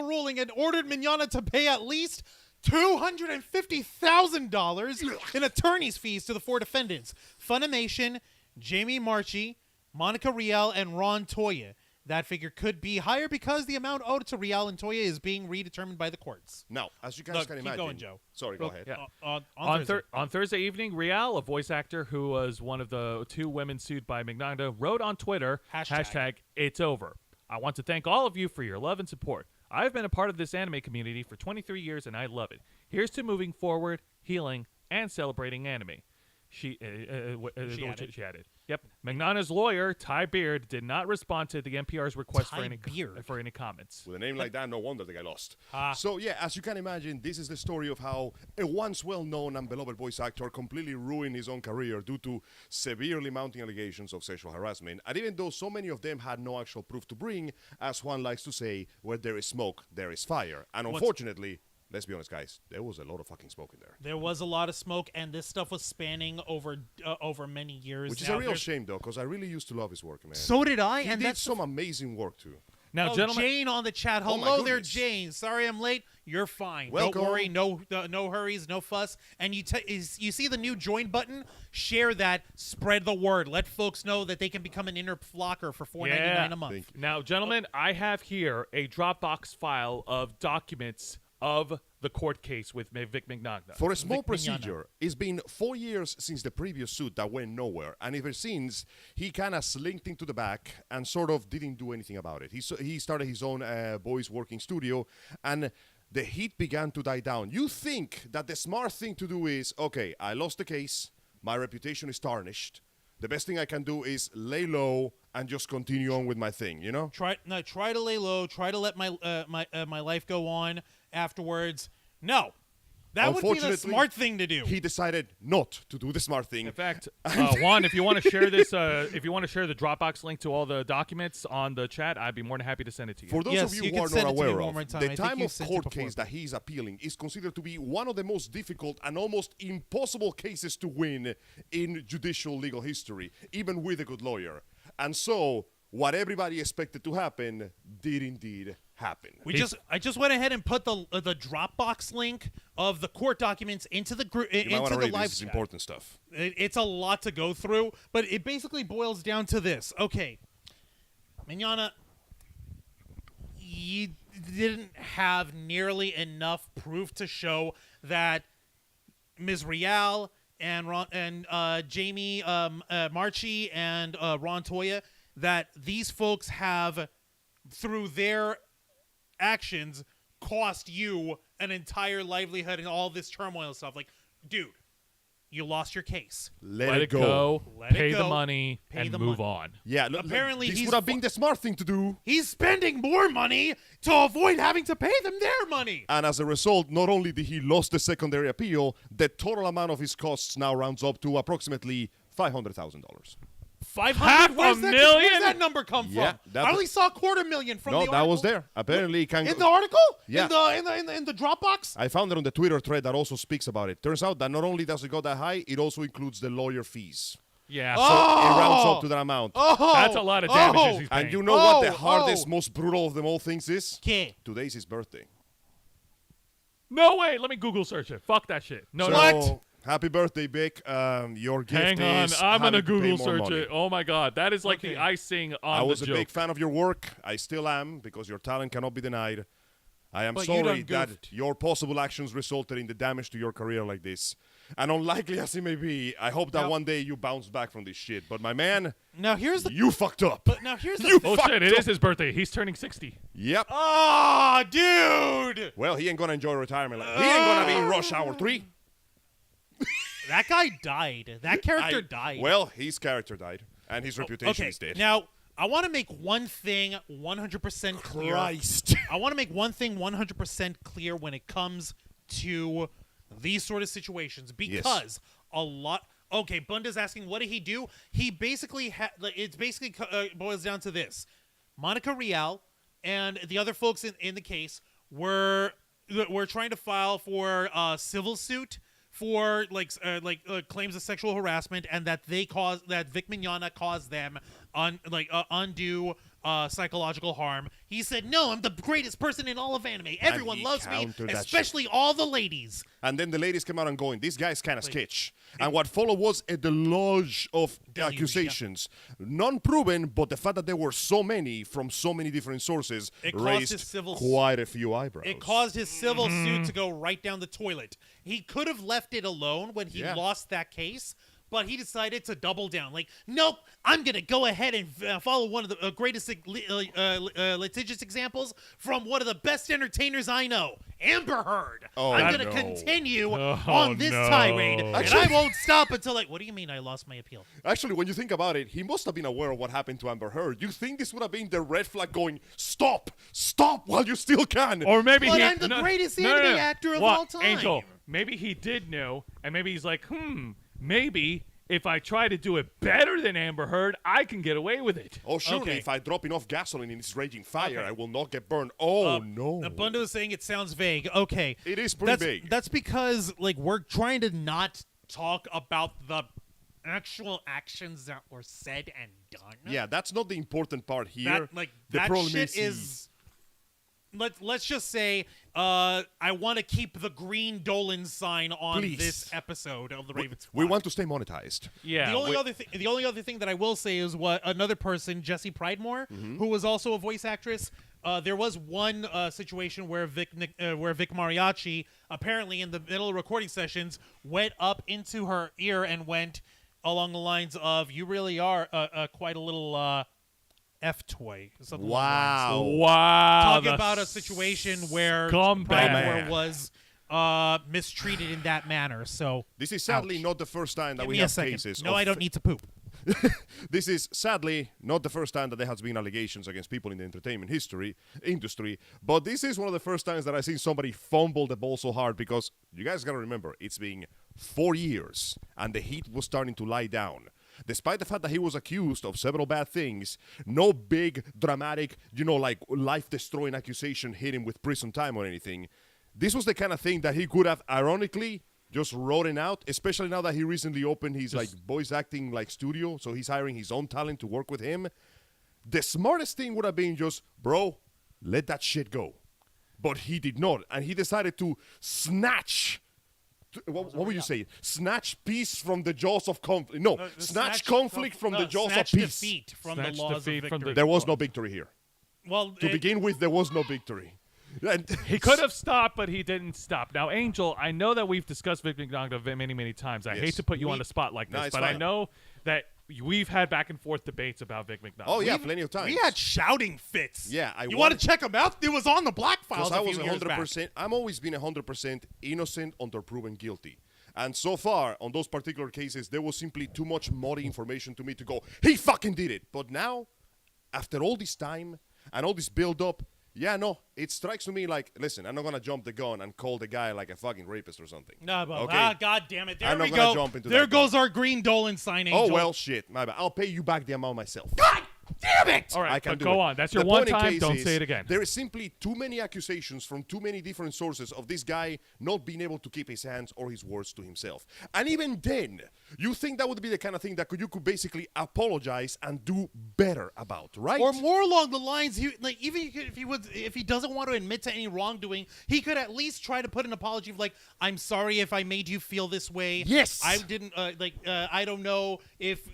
ruling and ordered Mignogna to pay at least $250,000 in attorney's fees to the 4 defendants: Funimation, Jamie Marchi, Monica Rial, and Ron Toya. That figure could be higher because the amount owed to Rial and Toya is being redetermined by the courts. Now, as you guys can imagine. Keep going, Joe. Sorry, go ahead. Yeah. On Thursday evening, Rial, a voice actor who was one of the 2 women sued by Mignogna, wrote on Twitter, hashtag it's over. I want to thank all of you for your love and support. I've been a part of this anime community for 23 years and I love it. Here's to moving forward, healing, and celebrating anime. She added. Yep. Magnana's lawyer, Ty Beard, did not respond to the NPR's request Ty Beard. for any comments. With a name like that, no wonder the guy lost. So, yeah, as you can imagine, this is the story of how a once well-known and beloved voice actor completely ruined his own career due to severely mounting allegations of sexual harassment. And even though so many of them had no actual proof to bring, as Juan likes to say, where there is smoke, there is fire. And unfortunately, let's be honest, guys, there was a lot of fucking smoke in there. There was a lot of smoke, and this stuff was spanning over many years. Which is a real shame, though, because I really used to love his work, man. So did I, He and did that's some amazing work, too. Now, gentlemen, Jane on the chat. Oh, my Hello there, goodness. Jane. Sorry I'm late. You're fine. Welcome. Don't worry. No hurries. No fuss. And you see the new join button? Share that. Spread the word. Let folks know that they can become an inner flocker for $4.99 a month. Thank you. Now, gentlemen, I have here a Dropbox file of documents of the court case with Vic Mignogna. For a small Vic Mignogna. procedure, it's been 4 years since the previous suit that went nowhere, and ever since, he kind of slinked into the back and sort of didn't do anything about it. He started his own voice working studio, and the heat began to die down. You think that the smart thing to do is, okay, I lost the case, my reputation is tarnished, the best thing I can do is lay low and just continue on with my thing, you know? Try to lay low. Try to let my life go on afterwards. No, that would be the Unfortunately, smart thing to do. He decided not to do the smart thing. In fact, Juan, if you want to share this, if you want to share the Dropbox link to all the documents on the chat, I'd be more than happy to send it to you. For those Yes, of you you who can are send not it to me aware one of, more time. I the think time you of sent it court before. case that he is appealing is considered to be one of the most difficult and almost impossible cases to win in judicial legal history, even with a good lawyer. And so, what everybody expected to happen did indeed happen. I just went ahead and put the Dropbox link of the court documents into the group You might want into to the read live this. It's chat. important stuff. It's a lot to go through, but it basically boils down to this. Okay, Mignogna, you didn't have nearly enough proof to show that Ms. Rial and Jamie Marchi and Ron Toya, that these folks have, through their actions, cost you an entire livelihood and all this turmoil and stuff. Like, dude, you lost your case. Let it go, Let it pay the go, money, pay and the move money. on. Yeah, look, Apparently this he's would have been the smart thing to do. He's spending more money to avoid having to pay them their money. And as a result, not only did he lose the secondary appeal, the total amount of his costs now rounds up to approximately $500,000. 500? Where's $500,000? Where's that number come Yeah, from? that- I only saw $250,000 from No, the that article. was there. Apparently, it can In go- the article? Yeah. In the Dropbox? I found it on the Twitter thread that also speaks about it. Turns out that not only does it go that high, it also includes the lawyer fees. Yeah, So it rounds up to that amount. Oh, that's a lot of damages he's paying. And you know what the Oh, hardest, oh. most brutal of them all things is? Okay. Today's his birthday. No way. Let me Google search it. Fuck that shit. No, So, no. What? Happy birthday, Vic. Your gift Hang on. is I'm gonna having to pay Google more search money. it. Oh my god, that is like the Okay. icing on I was the a joke. big fan of your work. I still am, because your talent cannot be denied. I am But you sorry done that goofed. your possible actions resulted in the damage to your career like this. And unlikely as it may be, I hope that Now- one day you bounce back from this shit. But my man, Now here's the. you fucked up. But now here's the. You Oh fucked shit! It up. is his birthday. He's turning 60. Yep. Ah, dude! Well, he ain't gonna enjoy retirement. He ain't gonna be in Rush Hour 3. That guy died. That character died. Well, his character died, and his reputation Okay. is dead. Now, I want to make one thing 100% clear. Christ. I want to make one thing 100% clear when it comes to these sort of situations, because a lot. Okay, Bunda's asking, what did he do? He basically it's basically boils down to this: Monica Rial and the other folks in the case were trying to file for a civil suit for claims of sexual harassment, and that Vic Mignogna caused them undue psychological harm. He said, "No, I'm the greatest person in all of anime. Everyone he loves me, countered that especially all the ladies." And then the ladies came out and going, this guy's kind of sketch. And what followed was a deluge of Deluge, accusations. None proven, but the fact that there were so many from so many different sources It caused raised his civil quite a few eyebrows. It caused his civil suit to go right down the toilet. He could have left it alone when he Yeah. lost that case, but he decided to double down. Like, nope, I'm going to go ahead and follow one of the greatest litigious examples from one of the best entertainers I know, Amber Heard. Oh, I'm going to continue on this tirade, and I won't stop until, like, what do you mean I lost my appeal? Actually, when you think about it, he must have been aware of what happened to Amber Heard. You think this would have been the red flag going, stop while you still can. Or maybe But he... I'm the greatest anime actor of all time. Angel, maybe he did know, and maybe he's like, maybe if I try to do it better than Amber Heard, I can get away with it. Oh, surely Okay. if I drop enough gasoline in this raging fire, I will not get burned. Oh, no. Abundo is saying it sounds vague. Okay. It is pretty vague. That's because, like, we're trying to not talk about the actual actions that were said and done. Yeah, that's not the important part here. The that problem shit is let's just say I want to keep the green Dolan sign on Please. this episode of the Ravens. we want to stay monetized. Yeah. The only other thing that I will say is what another person, Jessie Pridemore, who was also a voice actress. There was one situation where Vic Mariachi, apparently in the middle of recording sessions, went up into her ear and went along the lines of, "You really are quite a little F-toy." Something along those lines. Wow. Talking about a situation where scumbag. Pridemore was mistreated in that manner. So This is sadly ouch. not the first time that Give we me a have second. cases. No, of I don't need to poop. This is sadly not the first time that there has been allegations against people in the entertainment industry, but this is one of the first times that I've seen somebody fumble the ball so hard, because you guys gotta remember, it's been 4 years and the heat was starting to lie down. Despite the fact that he was accused of several bad things, no big dramatic, like life-destroying accusation hit him with prison time or anything. This was the kind of thing that he could have ironically just written out, especially now that he recently opened his voice acting studio, so he's hiring his own talent to work with him. The smartest thing would have been just, bro, let that shit go. But he did not, and he decided to snatch. What would you say? Snatch peace from the jaws of conflict. No, snatch conflict from the jaws of snatch peace. defeat from Snatch the laws defeat of from victory. There was no victory here. Well, To begin with, there was no victory. And He could have stopped, but he didn't stop. Now, Angel, I know that we've discussed Vic McDonald many, many times. I hate to put you on the spot like this, it's but I fine. know that we've had back and forth debates about Vic McDonald. Oh, yeah, plenty of times. We had shouting fits. Yeah, you want to check them out? It was on the Black Files Because I a was few years back. 100%. I'm always been 100% innocent until proven guilty. And so far, on those particular cases, there was simply too much muddy information to me to go, he fucking did it. But now, after all this time and all this build-up, yeah, no, it strikes to me like, listen, I'm not going to jump the gun and call the guy like a fucking rapist or something. No, but Okay? God damn it. There I'm we not gonna go. jump into There that goes our green Dolan sign, Angel. Oh, well, shit. My bad. I'll pay you back the amount myself. God damn it! All right, I can but do go it. on. That's your The one point in time. case Don't is say it again. There is simply too many accusations from too many different sources of this guy not being able to keep his hands or his words to himself. And even then, you think that would be the kind of thing that you could basically apologize and do better about, right? Or more along the lines, even if he doesn't want to admit to any wrongdoing, he could at least try to put an apology of like, I'm sorry if I made you feel this way. Yes. I didn't I don't know if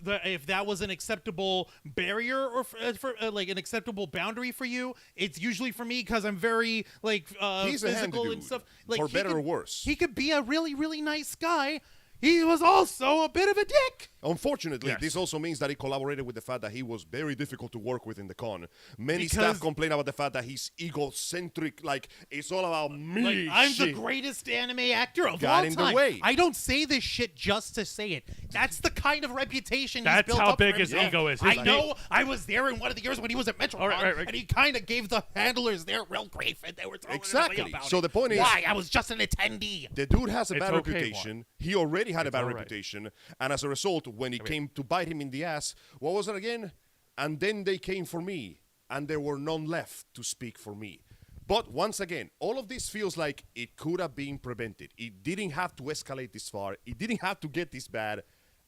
that was an acceptable barrier or for an acceptable boundary for you. It's usually for me because I'm very He's a handy physical and dude, stuff. for better or worse. He could be a really, really nice guy. He was also a bit of a dick. Unfortunately, Yes. this also means that he collaborated with the fact that he was very difficult to work with in the con. Many Because- staff complain about the fact that he's egocentric, like, it's all about me. I'm the shit. greatest anime actor of Got all in the time. way. I don't say this shit just to say it. That's the kind of reputation That's he's built how up big for his himself. ego is. I His know. I was there in one of the years when he was at MetroCon, right. and he kind of gave the handlers their real grief, and they were telling Exactly. everybody about So it. the point is- why I was just an attendee. The dude has a It's bad okay, reputation. He already had a bad all right. reputation. And as a result, when it came to bite him in the ass, what was it again? And then they came for me, and there were none left to speak for me. But once again, all of this feels like it could have been prevented. It didn't have to escalate this far. It didn't have to get this bad.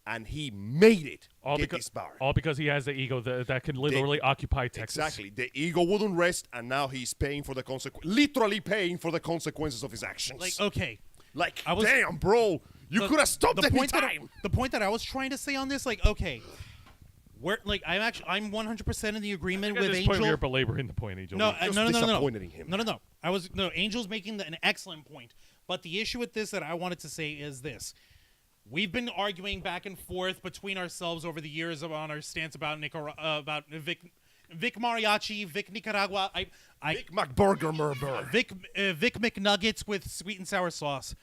And he made it get this far. All because he has the ego that can literally occupy Texas. Exactly. The ego wouldn't rest, and now he's paying for the literally paying for the consequences of his actions. Okay. Damn, bro. You could have stopped any point time. the point that I was trying to say on this, okay, I'm 100% in the agreement At with this point, Angel. we are belaboring the point, Angel. No, Just no. disappointed in him. No. Angel's making an excellent point. But the issue with this that I wanted to say is this. We've been arguing back and forth between ourselves over the years on our stance about Vic Mariachi, Vic Nicaragua, Big McBurger Murder. Vic McNuggets with sweet and sour sauce.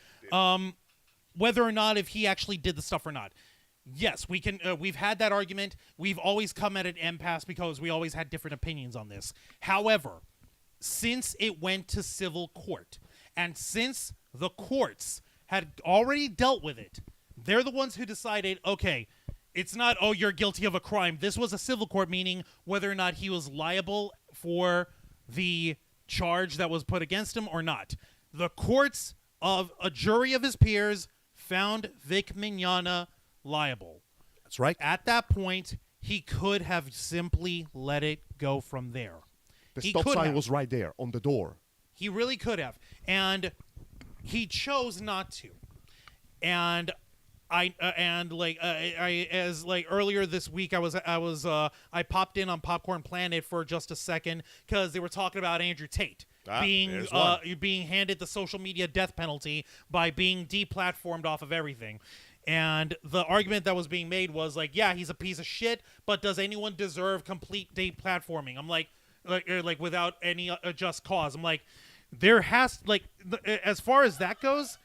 Whether or not if he actually did the stuff or not. Yes, we can. We've had that argument. We've always come at an impasse because we always had different opinions on this. However, since it went to civil court, and since the courts had already dealt with it, they're the ones who decided, okay, it's not, oh, you're guilty of a crime. This was a civil court, meaning whether or not he was liable for the charge that was put against him or not. The courts of a jury of his peers found Vic Mignogna liable. That's right. At that point, he could have simply let it go from there. The He stop could sign have. was right there on the door. He really could have. And he chose not to. And earlier this week I popped in on Popcorn Planet for just a second because they were talking about Andrew Tate being handed the social media death penalty by being deplatformed off of everything. And the argument that was being made was like, yeah, he's a piece of shit, but does anyone deserve complete deplatforming? I'm like without any just cause. I'm like, there has as far as that goes,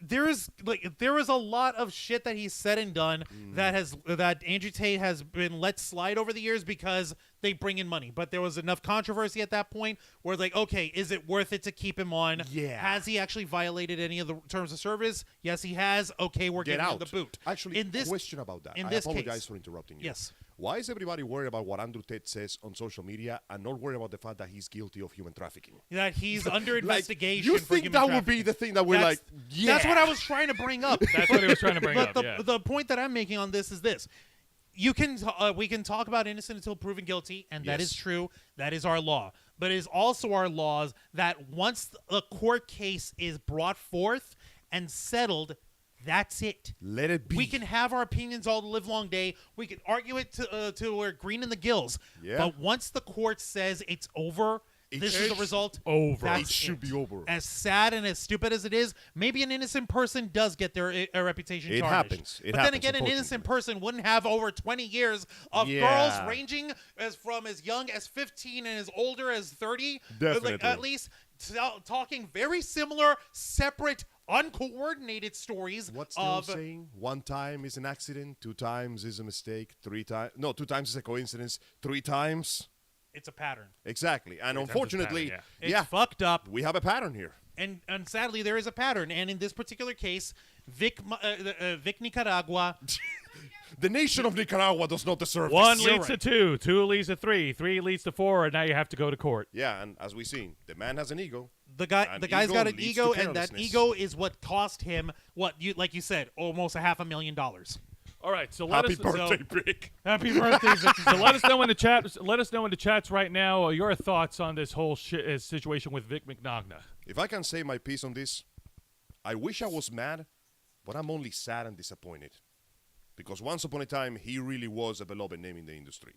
there is a lot of shit that he's said and done that Andrew Tate has been let slide over the years because they bring in money. But there was enough controversy at that point where like, okay, is it worth it to keep him on? Yeah. Has he actually violated any of the terms of service? Yes, he has. Okay, we're Get giving out. him the boot. Actually, in this question about that. in I this apologize case- for interrupting you. Yes. Why is everybody worried about what Andrew Tate says on social media and not worried about the fact that he's guilty of human trafficking? That he's under Like, investigation. you for think human that would trafficking. be the thing that we're like, yeah. That's what I was trying to bring up. That's what he was trying to bring But up. the point that I'm making on this is this: we can talk about innocent until proven guilty, and that Yes. is true. That is our law. But it is also our laws that once a court case is brought forth and settled, that's it. Let it be. We can have our opinions all the live long day. We can argue it till we're green in the gills. Yeah. But once the court says it's over, this is the result. over. That's It should be over. As sad and as stupid as it is, maybe an innocent person does get their reputation It tarnished. happens. It but happens, then again, an innocent unfortunately. person wouldn't have over 20 years of Yeah. girls ranging from as young as 15 and as older as 30. Definitely. At least talking very similar, separate, uncoordinated stories What's the old saying? 1 time is an accident, 2 times is a mistake, 2 times is a coincidence, 3 times. It's a pattern. Exactly. And times is unfortunately, pattern, It's fucked up. we have a pattern here. And sadly, there is a pattern. And in this particular case, Vic Nicaragua. The nation of Nicaragua does not deserve One this. leads to 2, 2 leads to 3, 3 leads to 4, and now you have to go to court. Yeah, and as we've seen, the man has an ego. The And guy's ego got an leads ego, to and that carelessness. ego is what cost him like you said, almost $500,000. All right, so let Happy us birthday, Brick. happy birthday, Vicky. So let us know in the chat. Let us know in the chats right now your thoughts on this whole situation with Vic Mignogna. If I can say my piece on this, I wish I was mad, but I'm only sad and disappointed. Because once upon a time, he really was a beloved name in the industry.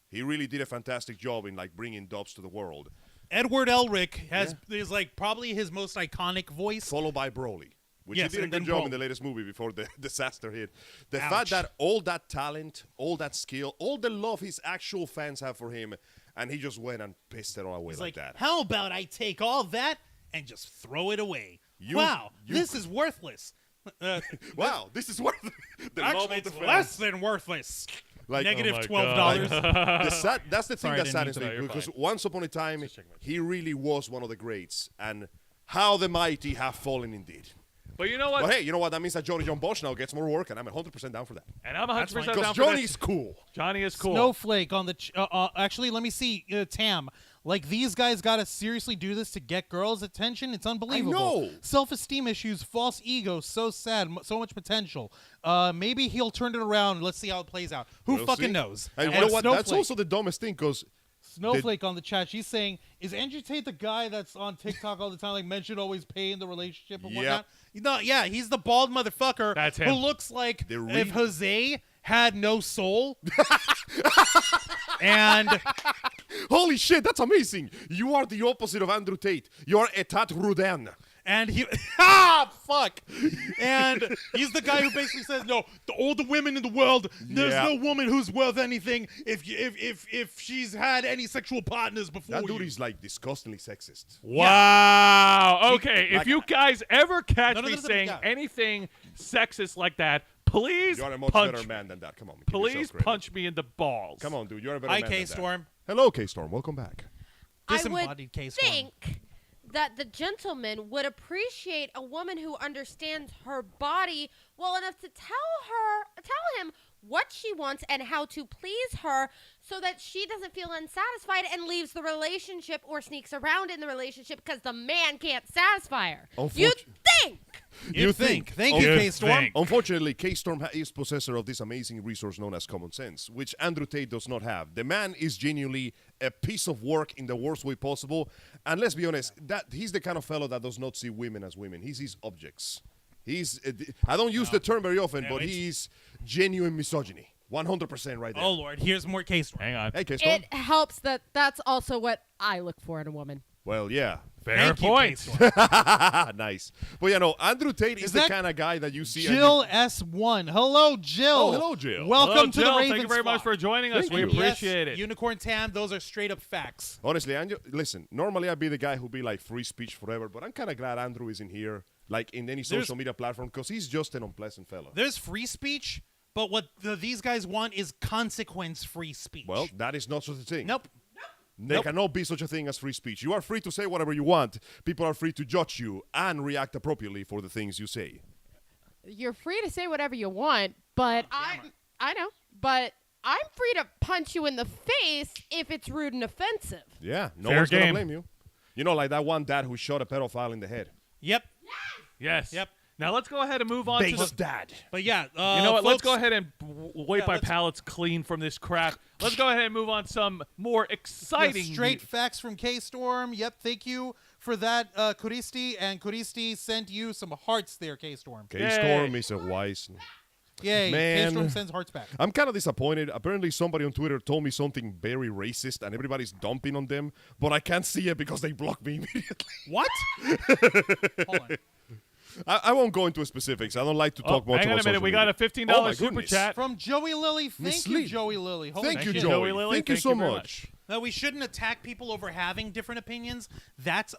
He really did a fantastic job in bringing dubs to the world. Edward Elric is like probably his most iconic voice. Followed by Broly, which Yes, he did a and good then job Broly. in the latest movie before the disaster hit. The Ouch. fact that all that talent, all that skill, all the love his actual fans have for him, and he just went and pissed it all away He's like like, that. how about I take all that and just throw it away? You- wow, you- this is worthless. Wow, this is worth the love Actually, of the it's fans. less than worthless. Like, Negative oh my $12. That's the thing Sorry, I that didn't saddens mean me to. You're because fine. once upon a time he really was one of the greats, and how the mighty have fallen indeed. But you know what? But hey, you know what? That means that Johnny John Bosch now gets more work, and I'm 100% down for that. And I'm 100% down Because for Johnny's this. cool. Johnny is cool. Snowflake on the actually, let me see, Tam. Like, these guys gotta seriously do this to get girls' attention. It's unbelievable. know. Self-esteem issues, false ego, so sad, so much potential. Maybe he'll turn it around. Let's see how it plays out. Who We'll fucking see. knows? And you know what? That's Snowflake- also the dumbest thing because Snowflake on the chat. She's saying, "Is Andrew Tate the guy that's on TikTok all the time, like mentioned always pay in the relationship and whatnot?" No, yeah, he's the bald motherfucker That's who him. looks like The if Jose had no soul. And holy shit, that's amazing. You are the opposite of Andrew Tate. You are Etat Rudin. And he fuck. And he's the guy who basically says, no, all the women in the world, there's no woman who's worth anything if she's had any sexual partners before That dude you. is like disgustingly sexist. Wow. Okay, if you guys ever catch None of me this is saying yeah. anything sexist like that, please You're a much punch. better man than that. Come on. Give Please yourself credit. punch me in the balls. Come on, dude. You're a better Hi, man than K-Storm. that. Hello, K-Storm. Welcome back. I would Disembodied K-Storm. think that the gentleman would appreciate a woman who understands her body well enough to tell him what she wants and how to please her so that she doesn't feel unsatisfied and leaves the relationship or sneaks around in the relationship because the man can't satisfy her. You'd think. You think. Thank you, You'd K-Storm. think. Unfortunately, K-Storm is possessor of this amazing resource known as common sense, which Andrew Tate does not have. The man is genuinely a piece of work in the worst way possible. And let's be honest, that he's the kind of fellow that does not see women as women. He sees objects. I don't use the term very often, but he's genuine misogyny. 100% right there. Oh, Lord. Here's more K-Storm. Hang on. Hey, K-Storm. It helps that that's also what I look for in a woman. Well, yeah. Fair Thank you, point. K-Storm. Nice. But, Andrew Tate is the that kind of guy that you see. Jill S1. Hello, Jill. Oh, hello, Jill. Welcome Hello, to Jill. the Raven Thank you very much Squad. for joining us. Thank We you. appreciate Yes, it. Unicorn Tam, those are straight up facts. Honestly, Andrew, listen, normally I'd be the guy who'd be like free speech forever, but I'm kind of glad Andrew isn't here, like in any social media platform, because he's just an unpleasant fellow. There's free speech, but what these guys want is consequence-free speech. Well, that is not such a thing. Nope. There cannot be such a thing as free speech. You are free to say whatever you want. People are free to judge you and react appropriately for the things you say. You're free to say whatever you want, but I know, but I'm free to punch you in the face if it's rude and offensive. Yeah, no Fair one's going to game. blame you. You know, like that one dad who shot a pedophile in the head. Yep. Yes. Yep. Now let's go ahead and move on to the. dad. But yeah, You know what? Let's folks, go ahead and wipe Yeah, our let's- palates clean from this crap. Let's go ahead and move on to some more exciting. Straight facts from K-Storm. Yep, thank you for that, Kuristi. And Kuristi sent you some hearts there, K-Storm. K-Storm is a wise... Yay, Man. K-Storm sends hearts back. I'm kind of disappointed. Apparently, somebody on Twitter told me something very racist, and everybody's dumping on them, but I can't see it because they blocked me immediately. What? Hold on. I won't go into specifics. I don't like to talk much hang on about a minute. social We got a media. $15 Oh, my super goodness. chat. From Joey Lilly. Thank you, Mislead. Joey Lilly. Holy Thank you, shit. Joey. Joey Lilly. Thank you Thank so you very much. No, we shouldn't attack people over having different opinions. That's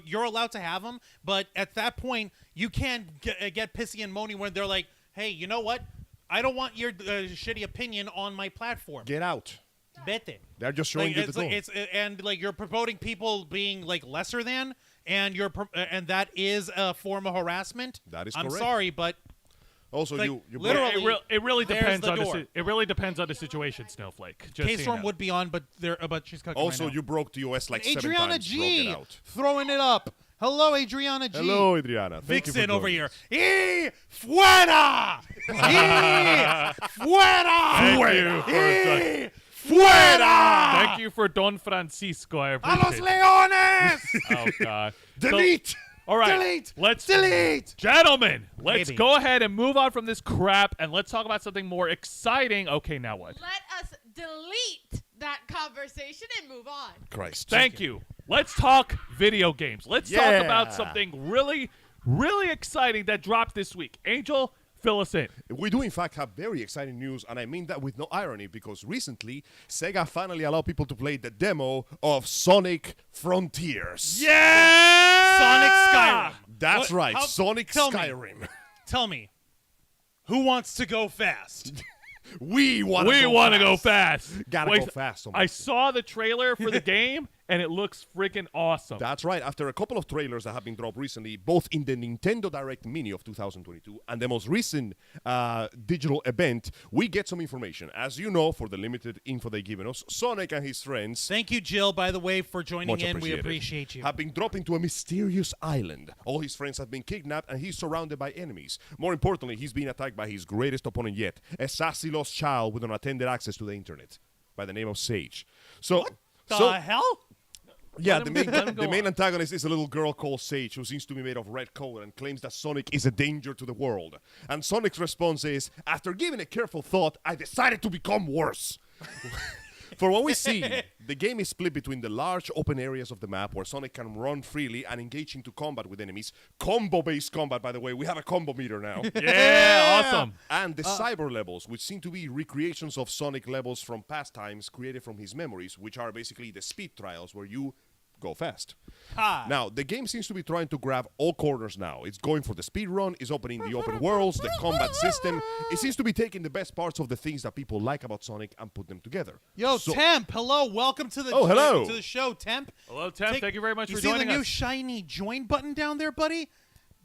you're allowed to have them, but at that point, you can't get pissy and moany when they're like, "Hey, you know what? I don't want your shitty opinion on my platform." Get out. Vete. They're just showing you the door. And you're promoting people being like lesser than, and and that is a form of harassment. That is I'm correct. sorry, but Also, like, you literally- It really there's depends the on door. it really depends on the situation, Snowflake. Just so you K-Storm know. would be on, but she's cooking Also, right now. you broke the OS like 7 Adriana times. G Broke it out. throwing it up. Hello, Adriana G. Hello, Adriana. Thank you for Vixen over joining here. us. Y fuera! Y fuera! Thank you for Y fuera! Thank you for Don Francisco. I A appreciate los it. leones! Oh God. Delete! So, all right. Delete! Let's Delete! Gentlemen, let's Baby. go ahead and move on from this crap and let's talk about something more exciting. Okay, now what? Let us delete that conversation and move on. Christ. Thank you. Let's talk video games. Let's talk Yeah. about something really, really exciting that dropped this week. Angel, fill us in. We do, in fact, have very exciting news, and I mean that with no irony, because recently, Sega finally allowed people to play the demo of Sonic Frontiers. Yeah! Sonic Skyrim. That's What- right, how- Sonic tell me. Skyrim. Tell me, who wants to go fast? We want to go fast. Gotta Wait, go fast. I saw the trailer for the game, and it looks freaking awesome. That's right. After a couple of trailers that have been dropped recently, both in the Nintendo Direct Mini of 2022 and the most recent digital event, we get some information. As you know, for the limited info they've given us, Sonic and his friends, Thank you, Jill, by the way, for joining much in. We appreciated, appreciate you. have been dropped into a mysterious island. All his friends have been kidnapped, and he's surrounded by enemies. More importantly, he's being attacked by his greatest opponent yet, a sassy lost child with unattended access to the internet by the name of Sage. So, The hell? yeah, Let him the go main on. antagonist is a little girl called Sage who seems to be made of red coat and claims that Sonic is a danger to the world. And Sonic's response is, after giving a careful thought, I decided to become worse. For what we see, the game is split between the large open areas of the map where Sonic can run freely and engage into combat with enemies. Combo-based combat, by the way. We have a combo meter now. Yeah, awesome. And the cyber levels, which seem to be recreations of Sonic levels from past times created from his memories, which are basically the speed trials where you go fast. Now, the game seems to be trying to grab all corners now. It's going for the speed run, it's opening the open worlds, the combat system. It seems to be taking the best parts of the things that people like about Sonic and put them together. Yo, Temp, hello, welcome to the hello. to the show, Temp. Hello, Temp. Thank you very much for You joining see the new us. shiny join button down there, buddy?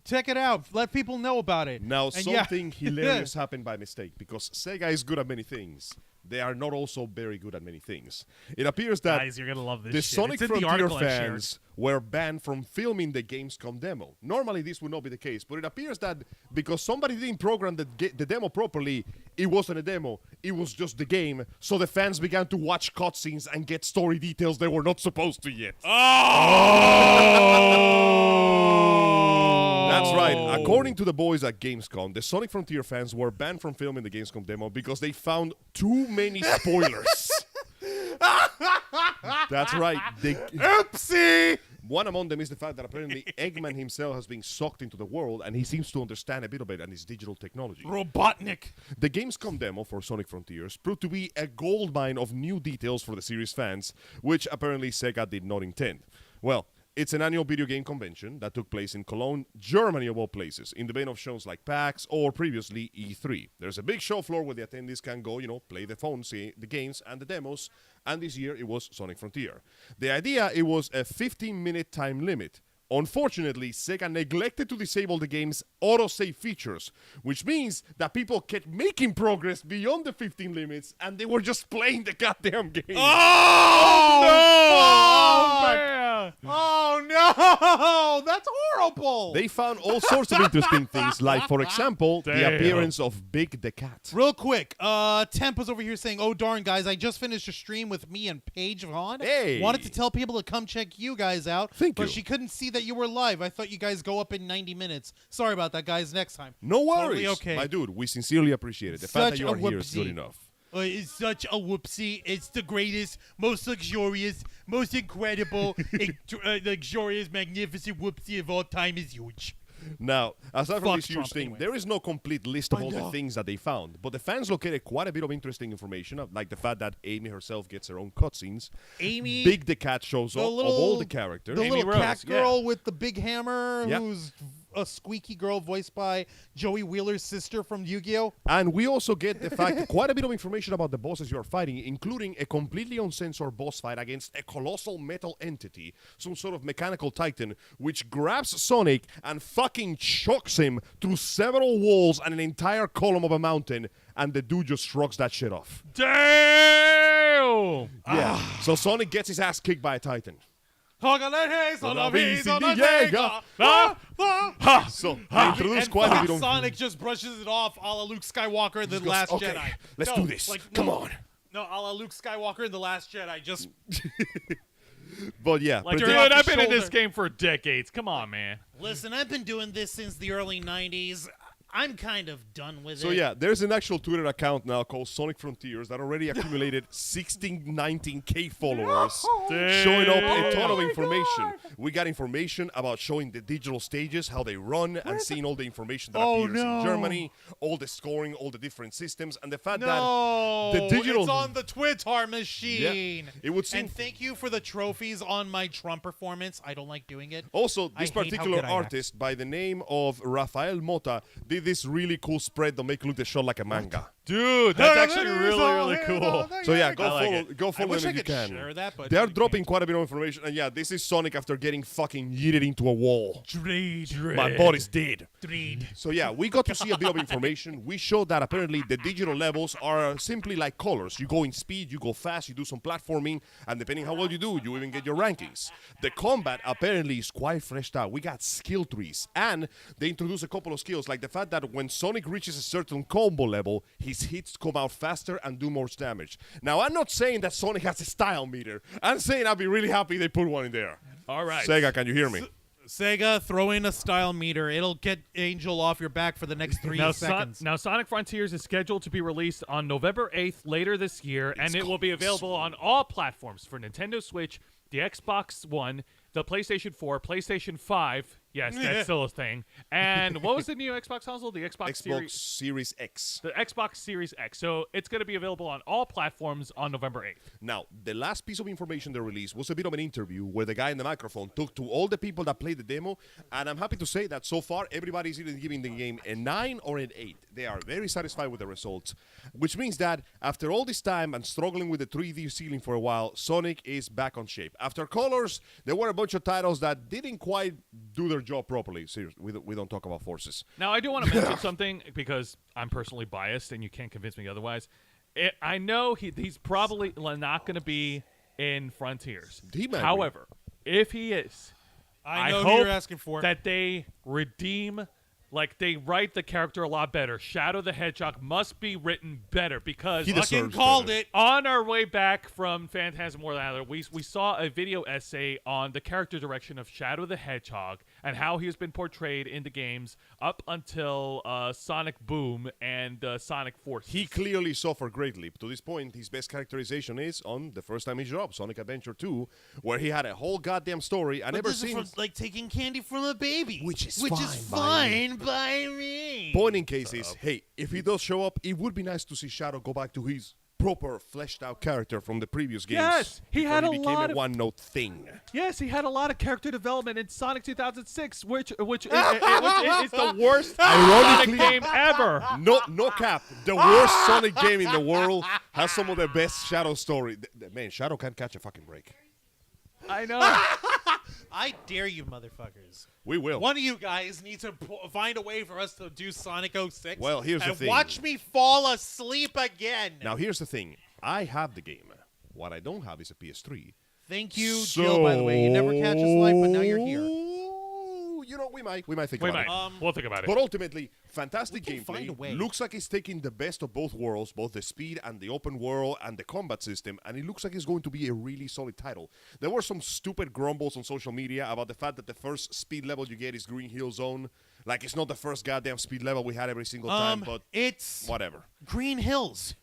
Check it out. Let people know about it. Now, And something hilarious happened by mistake because Sega is good at many things. They are not also very good at many things. It appears that Guys, you're gonna love this the shit. Sonic It's in the Frontier article I shared. fans were banned from filming the Gamescom demo. Normally, this would not be the case, but it appears that because somebody didn't program the demo properly, it wasn't a demo. It was just the game. So the fans began to watch cutscenes and get story details they were not supposed to yet. That's right. According to the boys at Gamescom, the Sonic Frontier fans were banned from filming the Gamescom demo because they found too many spoilers. That's right. Oopsie! One among them is the fact that apparently Eggman himself has been sucked into the world and he seems to understand a bit of it and his digital technology. Robotnik. The Gamescom demo for Sonic Frontiers proved to be a goldmine of new details for the series fans, which apparently Sega did not intend. Well, it's an annual video game convention that took place in Cologne, Germany of all places, in the vein of shows like PAX or previously E3. There's a big show floor where the attendees can go, play the phone, see the games and the demos, and this year it was Sonic Frontier. The idea, it was a 15-minute time limit. Unfortunately, Sega neglected to disable the game's autosave features, which means that people kept making progress beyond the 15 limits, and they were just playing the goddamn game. Oh, man. Oh, no! That's horrible! They found all sorts of interesting things, like, for example, the Damn. appearance of Big the Cat. Real quick, Temp was over here saying, oh, darn, guys, I just finished a stream with me and Paige Vaughn. Hey. Wanted to tell people to come check you guys out. Thank but you. she couldn't see that you were live. I thought you guys go up in 90 minutes. Sorry about that, guys. Next time. No worries. Totally okay. My dude, we sincerely appreciate it. The fact that Such you a are here is good whoopsie. enough. It's such a whoopsie. It's the greatest, most luxurious, most incredible, luxurious, magnificent whoopsie of all time is huge. Now, aside from Fuck this huge Trump, thing, anyway. there is no complete list of I all the know. things that they found, but the fans located quite a bit of interesting information, like the fact that Amy herself gets her own cutscenes. Amy, Big the Cat shows up of all the characters. the Amy little Rose, cat girl with the big hammer, Yep. who's a squeaky girl voiced by Joey Wheeler's sister from Yu-Gi-Oh! And we also get the fact quite a bit of information about the bosses you are fighting, including a completely uncensored boss fight against a colossal metal entity, some sort of mechanical titan, which grabs Sonic and fucking chucks him through several walls and an entire column of a mountain, and the dude just shrugs that shit off. Damn! Yeah. So Sonic gets his ass kicked by a titan. So they introduced quite a bit of... Sonic just brushes it off a la Luke Skywalker in The Just goes, Last "Okay, Jedi. let's do this. Come on." No, a la Luke Skywalker in The Last Jedi. Just But yeah, Like, predict- dude, off I've the been in this shoulder. game for decades. Come on, man. listen. I've been doing this since the early '90s. I'm kind of done with So it. yeah, there's an actual Twitter account now called Sonic Frontiers that already accumulated 19K followers, showing up a ton of information. We got information about showing the digital stages, how they run, and seeing all the information that appears in Germany, all the scoring, all the different systems, and the fact No, that the digital... it's on the Twitter machine. Yeah, it would seem... And thank you for the trophies on my Trump performance. I don't like doing it. Also, I this hate how particular good I act. artist by the name of Rafael Mota did this really cool spread that make it look the show like a manga. Dude, that's actually really cool. So yeah, I like it. go I follow wish them I if you could can. share that, but They are you dropping can't. quite a bit of information, and yeah, this is Sonic after getting fucking yeeted into a wall. Dread. My body's dead. Dread. So yeah, we got to see a bit of information. We showed that apparently the digital levels are simply like colors. You go in speed, you go fast, you do some platforming, and depending how well you do, you even get your rankings. The combat apparently is quite fleshed out. We got skill trees, and they introduced a couple of skills, like the fact that when Sonic reaches a certain combo level, his hits come out faster and do more damage. Now, I'm not saying that Sonic has a style meter. I'm saying I'd be really happy they put one in there. All right. Sega, can you hear me? Sega, throw in a style meter. It'll get Angel off your back for the next 3 seconds. Now, Sonic Frontiers is scheduled to be released on November 8th later this year, and it will be available on all platforms for Nintendo Switch, the Xbox One, the PlayStation 4, PlayStation 5. Yes, that's still a thing. And what was the new Xbox console? The Xbox Series X. The Xbox Series X. So it's going to be available on all platforms on November 8th. Now, the last piece of information they released was a bit of an interview where the guy in the microphone talked to all the people that played the demo, and I'm happy to say that so far everybody's either giving the game a 9 or an 8. They are very satisfied with the results, which means that after all this time and struggling with the 3D ceiling for a while, Sonic is back on shape. After Colors, there were a bunch of titles that didn't quite do their job properly. Seriously, we don't talk about Forces. Now, I do want to mention something because I'm personally biased and you can't convince me otherwise. I know he's probably not going to be in Frontiers. However, if he is, I know hope who you're asking for. that they redeem, like they write the character a lot better. Shadow the Hedgehog must be written better because He Fucking deserves called better. it. on our way back from Phantasm War Ladder, we saw a video essay on the character direction of Shadow the Hedgehog and how he has been portrayed in the games up until Sonic Boom and Sonic Force. He clearly suffered greatly. To this point, his best characterization is on the first time he dropped, Sonic Adventure 2, where he had a whole goddamn story. I never This is seen... from, like taking candy from a baby, Which is fine by me. Point in case is, hey, if he does show up, it would be nice to see Shadow go back to his proper fleshed out character from the previous games. Yes, he before had a became lot a of- one-note thing. Yes, he had a lot of character development in Sonic 2006, which is the worst Sonic game ever. No cap. The worst Sonic game in the world has some of the best Shadow story. Man, Shadow can't catch a fucking break. I know. I dare you, motherfuckers. We will. One of you guys needs to find a way for us to do Sonic 06. Well, here's the and thing. watch me fall asleep again. Now, here's the thing. I have the game. What I don't have is a PS3. Thank you, Jill, by the way. You never catch us live, but now you're here. You know, we might think We about might. it. We'll think about it. But ultimately, fantastic We can find a gameplay. way. Looks like it's taking the best of both worlds, both the speed and the open world and the combat system, and it looks like it's going to be a really solid title. There were some stupid grumbles on social media about the fact that the first speed level you get is Green Hill Zone. Like, it's not the first goddamn speed level we had every single time, but it's whatever. Green Hills.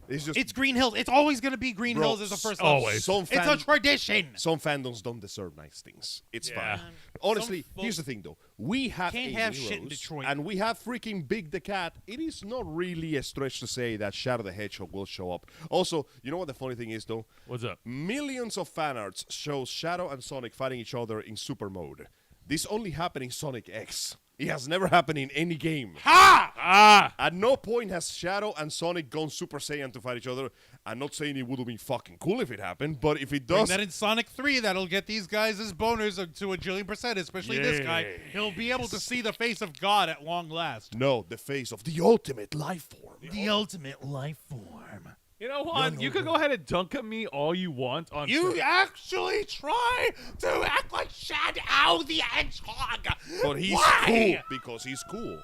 It's just It's Green Hills. It's always going to be Green Bro, Hills as the first level. always. some It's a tradition. Some fandoms don't deserve nice things. It's Yeah. fine. Honestly, Some here's the thing, though. We have Can't eight have heroes, shit in Detroit. and we have freaking Big the Cat. It is not really a stretch to say that Shadow the Hedgehog will show up. Also, you know what the funny thing is, though? What's up? Millions of fan arts shows Shadow and Sonic fighting each other in super mode. This only happened in Sonic X. It has never happened in any game. At no point has Shadow and Sonic gone Super Saiyan to fight each other. I'm not saying it would have been fucking cool if it happened, but if it Bring does, that in Sonic 3, that'll get these guys as boners to a jillion %, especially this guy. Yay. He'll be able to see the face of God at long last. no, the face of the ultimate life form. The ultimate life form. You know, Juan, you can go ahead and dunk at me all you want on You Twitter. actually try to act like Shadow the Hedgehog. But he's Why? cool because he's cool.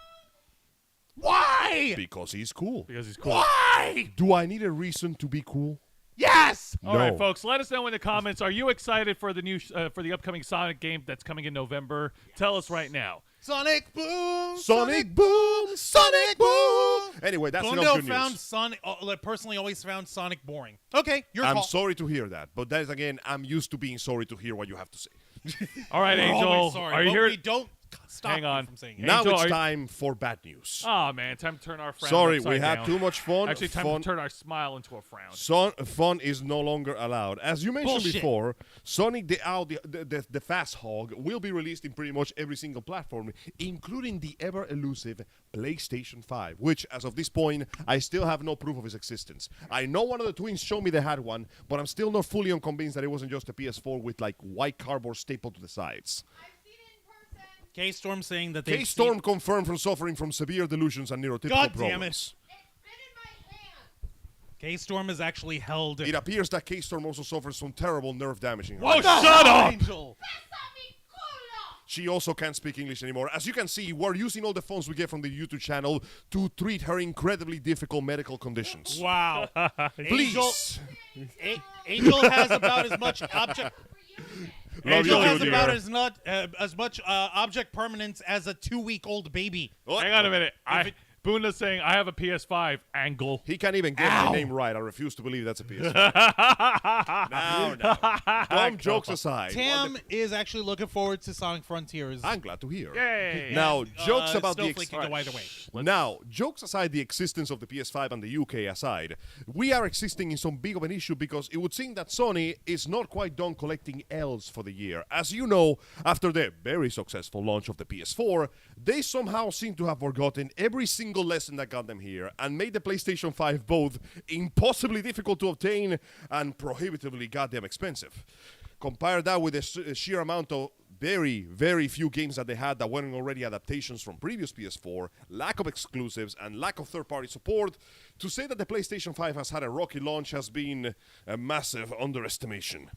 Why? Because he's cool. because he's cool. Why? Do I need a reason to be cool? Yes. All right, No. folks, let us know in the comments. Are you excited for the new for the upcoming Sonic game that's coming in November? Tell us right now. Sonic Boom. Sonic Boom! Sonic Boom! Anyway, that's enough Glendale good found news. Sonic. Personally, always found Sonic boring. Okay, your I'm call. sorry to hear that, but that is again, I'm used to being sorry to hear what you have to say. All right, We're Angel, always sorry, are you but here? We don't stop Hang you on. from saying it. Now Angel, it's are you- time for bad news. Oh man, time to turn our frown. Sorry, upside we had down. too much fun. Actually, time fun, to turn our smile into a frown. Fun is no longer allowed. As you mentioned Bullshit. before, Sonic the Owl, the Fast Hog, will be released in pretty much every single platform, including the ever-elusive PlayStation 5, which, as of this point, I still have no proof of its existence. I know one of the twins showed me they had one, but I'm still not fully unconvinced that it wasn't just a PS4 with, like, white cardboard stapled to the sides. K-Storm saying that they. K-Storm confirmed from suffering from severe delusions and neurotypical God problems. damn it. K-Storm is actually held. It appears that K-Storm also suffers from terrible nerve damage in her Oh, life. shut up! Angel. She also can't speak English anymore. As you can see, we're using all the funds we get from the YouTube channel to treat her incredibly difficult medical conditions. Wow. Please. Angel has about as much object. Angel has dear. about as much object permanence as a 2-week-old baby. Hang on a minute. Bunda's saying I have a PS5 angle. He can't even get the name right. I refuse to believe that's a PS5. No. Dumb jokes aside. Tam is actually looking forward to Sonic Frontiers. I'm glad to hear. Yay. Now, jokes about the Snowflake can go either way. Now, jokes aside, the existence of the PS5 and the UK aside, we are existing in some big of an issue because it would seem that Sony is not quite done collecting L's for the year. As you know, after the very successful launch of the PS4, they somehow seem to have forgotten every single lesson that got them here and made the PlayStation 5 both impossibly difficult to obtain and prohibitively goddamn expensive. Compare that with the sheer amount of very, very few games that they had that weren't already adaptations from previous PS4, lack of exclusives, and lack of third-party support. To say that the PlayStation 5 has had a rocky launch has been a massive underestimation.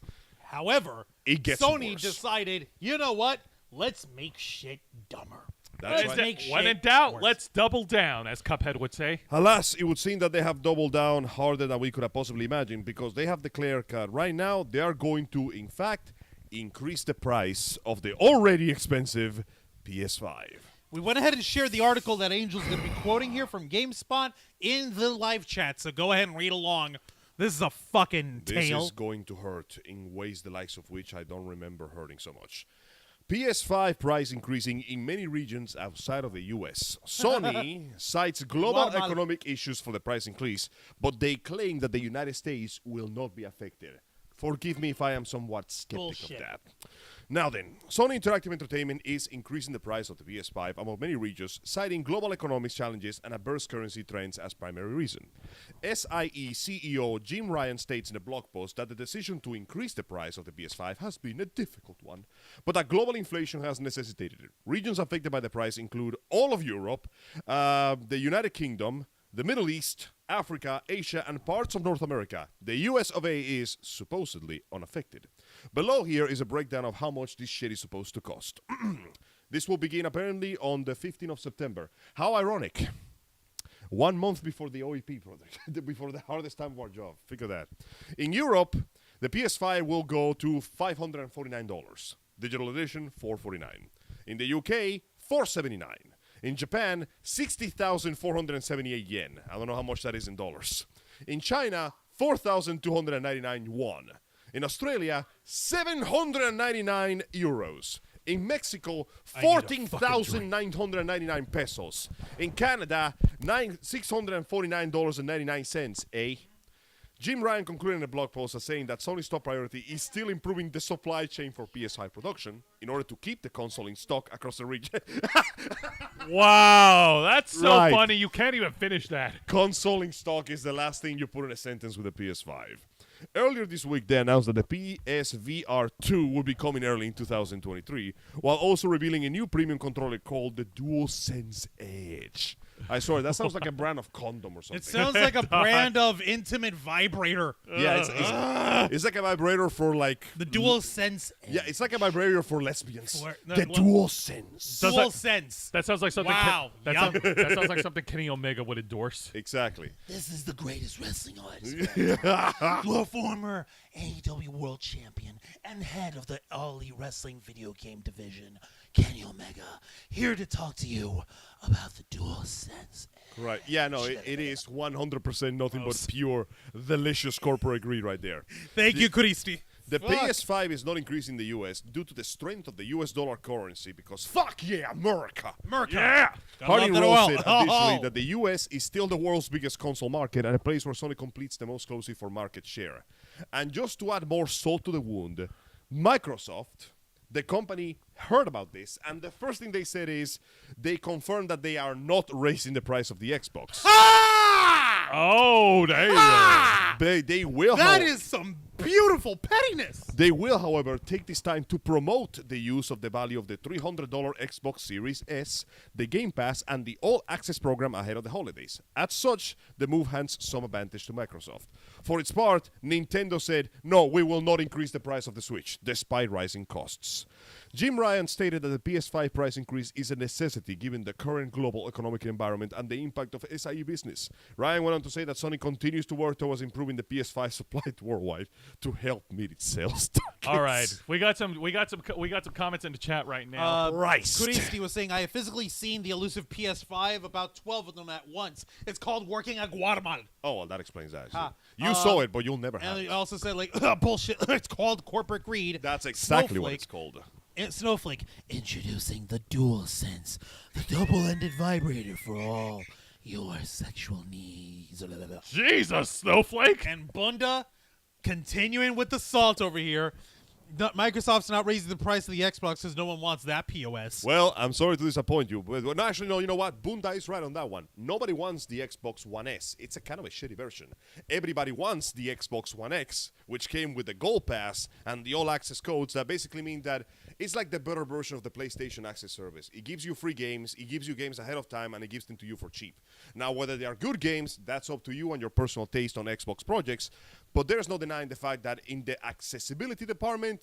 However, It gets Sony worse. decided, you know what? Let's make shit dumber. That's Let's right. make When in shit doubt, worse. let's double down, as Cuphead would say. Alas, it would seem that they have doubled down harder than we could have possibly imagined because they have declared that right now they are going to, in fact, increase the price of the already expensive PS5. We went ahead and shared the article that Angel's going to be quoting here from GameSpot in the live chat, so go ahead and read along. This is a fucking This tale. is going to hurt in ways the likes of which I don't remember hurting so much. PS5 price increasing in many regions outside of the US. Sony cites global Normal. economic issues for the price increase, but they claim that the United States will not be affected. Forgive me if I am somewhat skeptic Bullshit. of that. Now then, Sony Interactive Entertainment is increasing the price of the PS5 among many regions, citing global economic challenges and adverse currency trends as primary reason. SIE CEO Jim Ryan states in a blog post that the decision to increase the price of the PS5 has been a difficult one, but that global inflation has necessitated it. Regions affected by the price include all of Europe, the United Kingdom, the Middle East, Africa, Asia, and parts of North America. The US of A is supposedly unaffected. Below here is a breakdown of how much this shit is supposed to cost. This will begin apparently on the 15th of September. How ironic. 1 month before the OEP project, before the hardest time of our job. Figure that. In Europe, the PS5 will go to $549. Digital edition, $449. In the UK, $479. In Japan, 60,478 yen. I don't know how much that is in dollars. In China, 4,299 won. In Australia, 799 euros. In Mexico, 14,999 pesos. In Canada, $649.99, eh? Jim Ryan concluded in a blog post as saying that Sony's top priority is still improving the supply chain for PS5 production in order to keep the console in stock across the region. Wow, that's so Right. funny. You can't even finish that. Console in stock is the last thing you put in a sentence with a PS5. Earlier this week, they announced that the PSVR 2 will be coming early in 2023, while also revealing a new premium controller called the DualSense Edge. I swear, that sounds like a brand of condom or something. It sounds like a brand of intimate vibrator. Yeah, it's like a vibrator for like... The Dual Sense. Yeah, it's like a vibrator for lesbians. No, The what? DualSense. Does Dual that- Sense. That sounds like something. Wow, That, yum. that sounds like something Kenny Omega would endorse. Exactly. This is the greatest wrestling artist. Your former AEW World Champion and head of the All Elite Wrestling video game division, Kenny Omega, here to talk to you about the DualSense. Right. Yeah, no, it is 100% nothing but pure, delicious corporate greed right there. Thank you, Christy. The PS5 is not increasing in the US due to the strength of the US dollar currency because fuck yeah, America. Yeah. Harding love that Rose oil. said additionally Oh. that the US is still the world's biggest console market and a place where Sony competes the most closely for market share. And just to add more salt to the wound, Microsoft, the company, heard about this, and the first thing they said is they confirmed that they are not raising the price of the Xbox. Oh, there you go. They will. That is some beautiful pettiness. They will, however, take this time to promote the use of the value of the $300 Xbox Series S, the Game Pass, and the All Access program ahead of the holidays. As such, the move hands some advantage to Microsoft. For its part, Nintendo said, no, we will not increase the price of the Switch, despite rising costs. Jim Ryan stated that the PS5 price increase is a necessity given the current global economic environment and the impact of SIE business. Ryan went on to say that Sony continues to work towards improving the PS5 supply worldwide. to help meet its sales targets. All right, we got some comments in the chat right now. Christ. Kuristi was saying, I have physically seen the elusive PS5, about 12 of them at once. It's called working at Guatemala. Oh, well, that explains that. Ha. You saw it, but you'll never have And it. he also said, like, bullshit. It's called corporate greed. That's exactly what it's called. Snowflake. Introducing the DualSense, the double-ended vibrator for all your sexual needs. Jesus, Snowflake. And Bunda continuing with the salt over here. Microsoft's not raising the price of the Xbox because no one wants that POS. Well, I'm sorry to disappoint you, but no, actually, no, you know what? Bunda is right on that one. Nobody wants the Xbox One S. It's a kind of a shitty version. Everybody wants the Xbox One X, which came with the Gold Pass and the All Access codes that basically mean that it's like the better version of the PlayStation Access service. It gives you free games, it gives you games ahead of time, and it gives them to you for cheap. Now, whether they are good games, that's up to you and your personal taste on Xbox projects, but there's no denying the fact that in the accessibility department,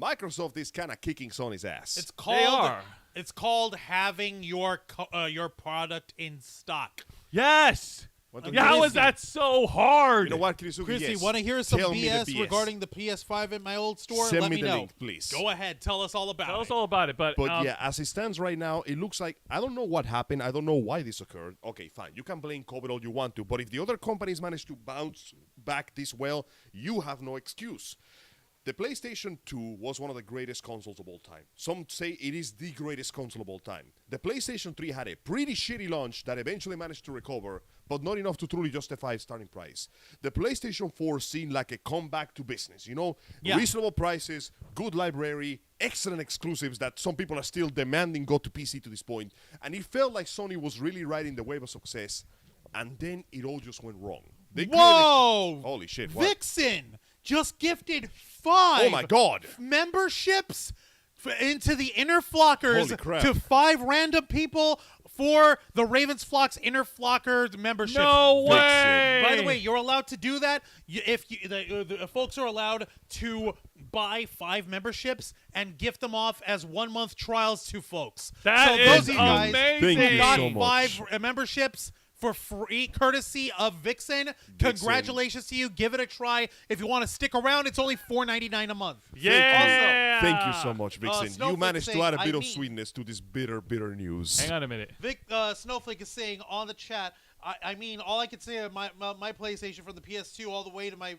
Microsoft is kind of kicking Sony's ass. It's called. They are. It's called having your product in stock. Yes. What the- Yeah, how is that so hard? You know what, Kirisuke? Christy, Yes. want to hear some Tell me the BS regarding the PS5 at my old store? Send Let me me the know. link, please. Go ahead. Tell us all about Tell it. us all about it. But Yeah, as it stands right now, it looks like, I don't know what happened. I don't know why this occurred. Okay, fine. You can blame COVID all you want to. But if the other companies manage to bounce back this well, you have no excuse. The PlayStation 2 was one of the greatest consoles of all time. Some say it is the greatest console of all time. The PlayStation 3 had a pretty shitty launch that eventually managed to recover, but not enough to truly justify its starting price. The PlayStation 4 seemed like a comeback to business, you know? Yeah. Reasonable prices, good library, excellent exclusives that some people are still demanding go to PC to this point. And it felt like Sony was really riding the wave of success, and then it all just went wrong. They Whoa! Holy shit, what? Vixen just gifted 5 Oh my God. memberships into the Inner Flockers Holy crap. to 5 random people for the Ravens Flocks Inner Flockers membership. no Vixen. way. By the way, you're allowed to do that. The folks are allowed to buy 5 memberships and gift them off as 1-month trials to folks. That so is those of you guys amazing. Thank who you got so much. 5 memberships for free, courtesy of Vixen, congratulations to you. Give it a try. If you want to stick around, it's only $4.99 a month. Yeah. Thank you so much, Vixen. You Snowflake managed to saying, add a I bit of mean- sweetness to this bitter, bitter news. Hang on a minute. Snowflake is saying on the chat, I mean, all I can say of my PlayStation from the PS2 all the way to my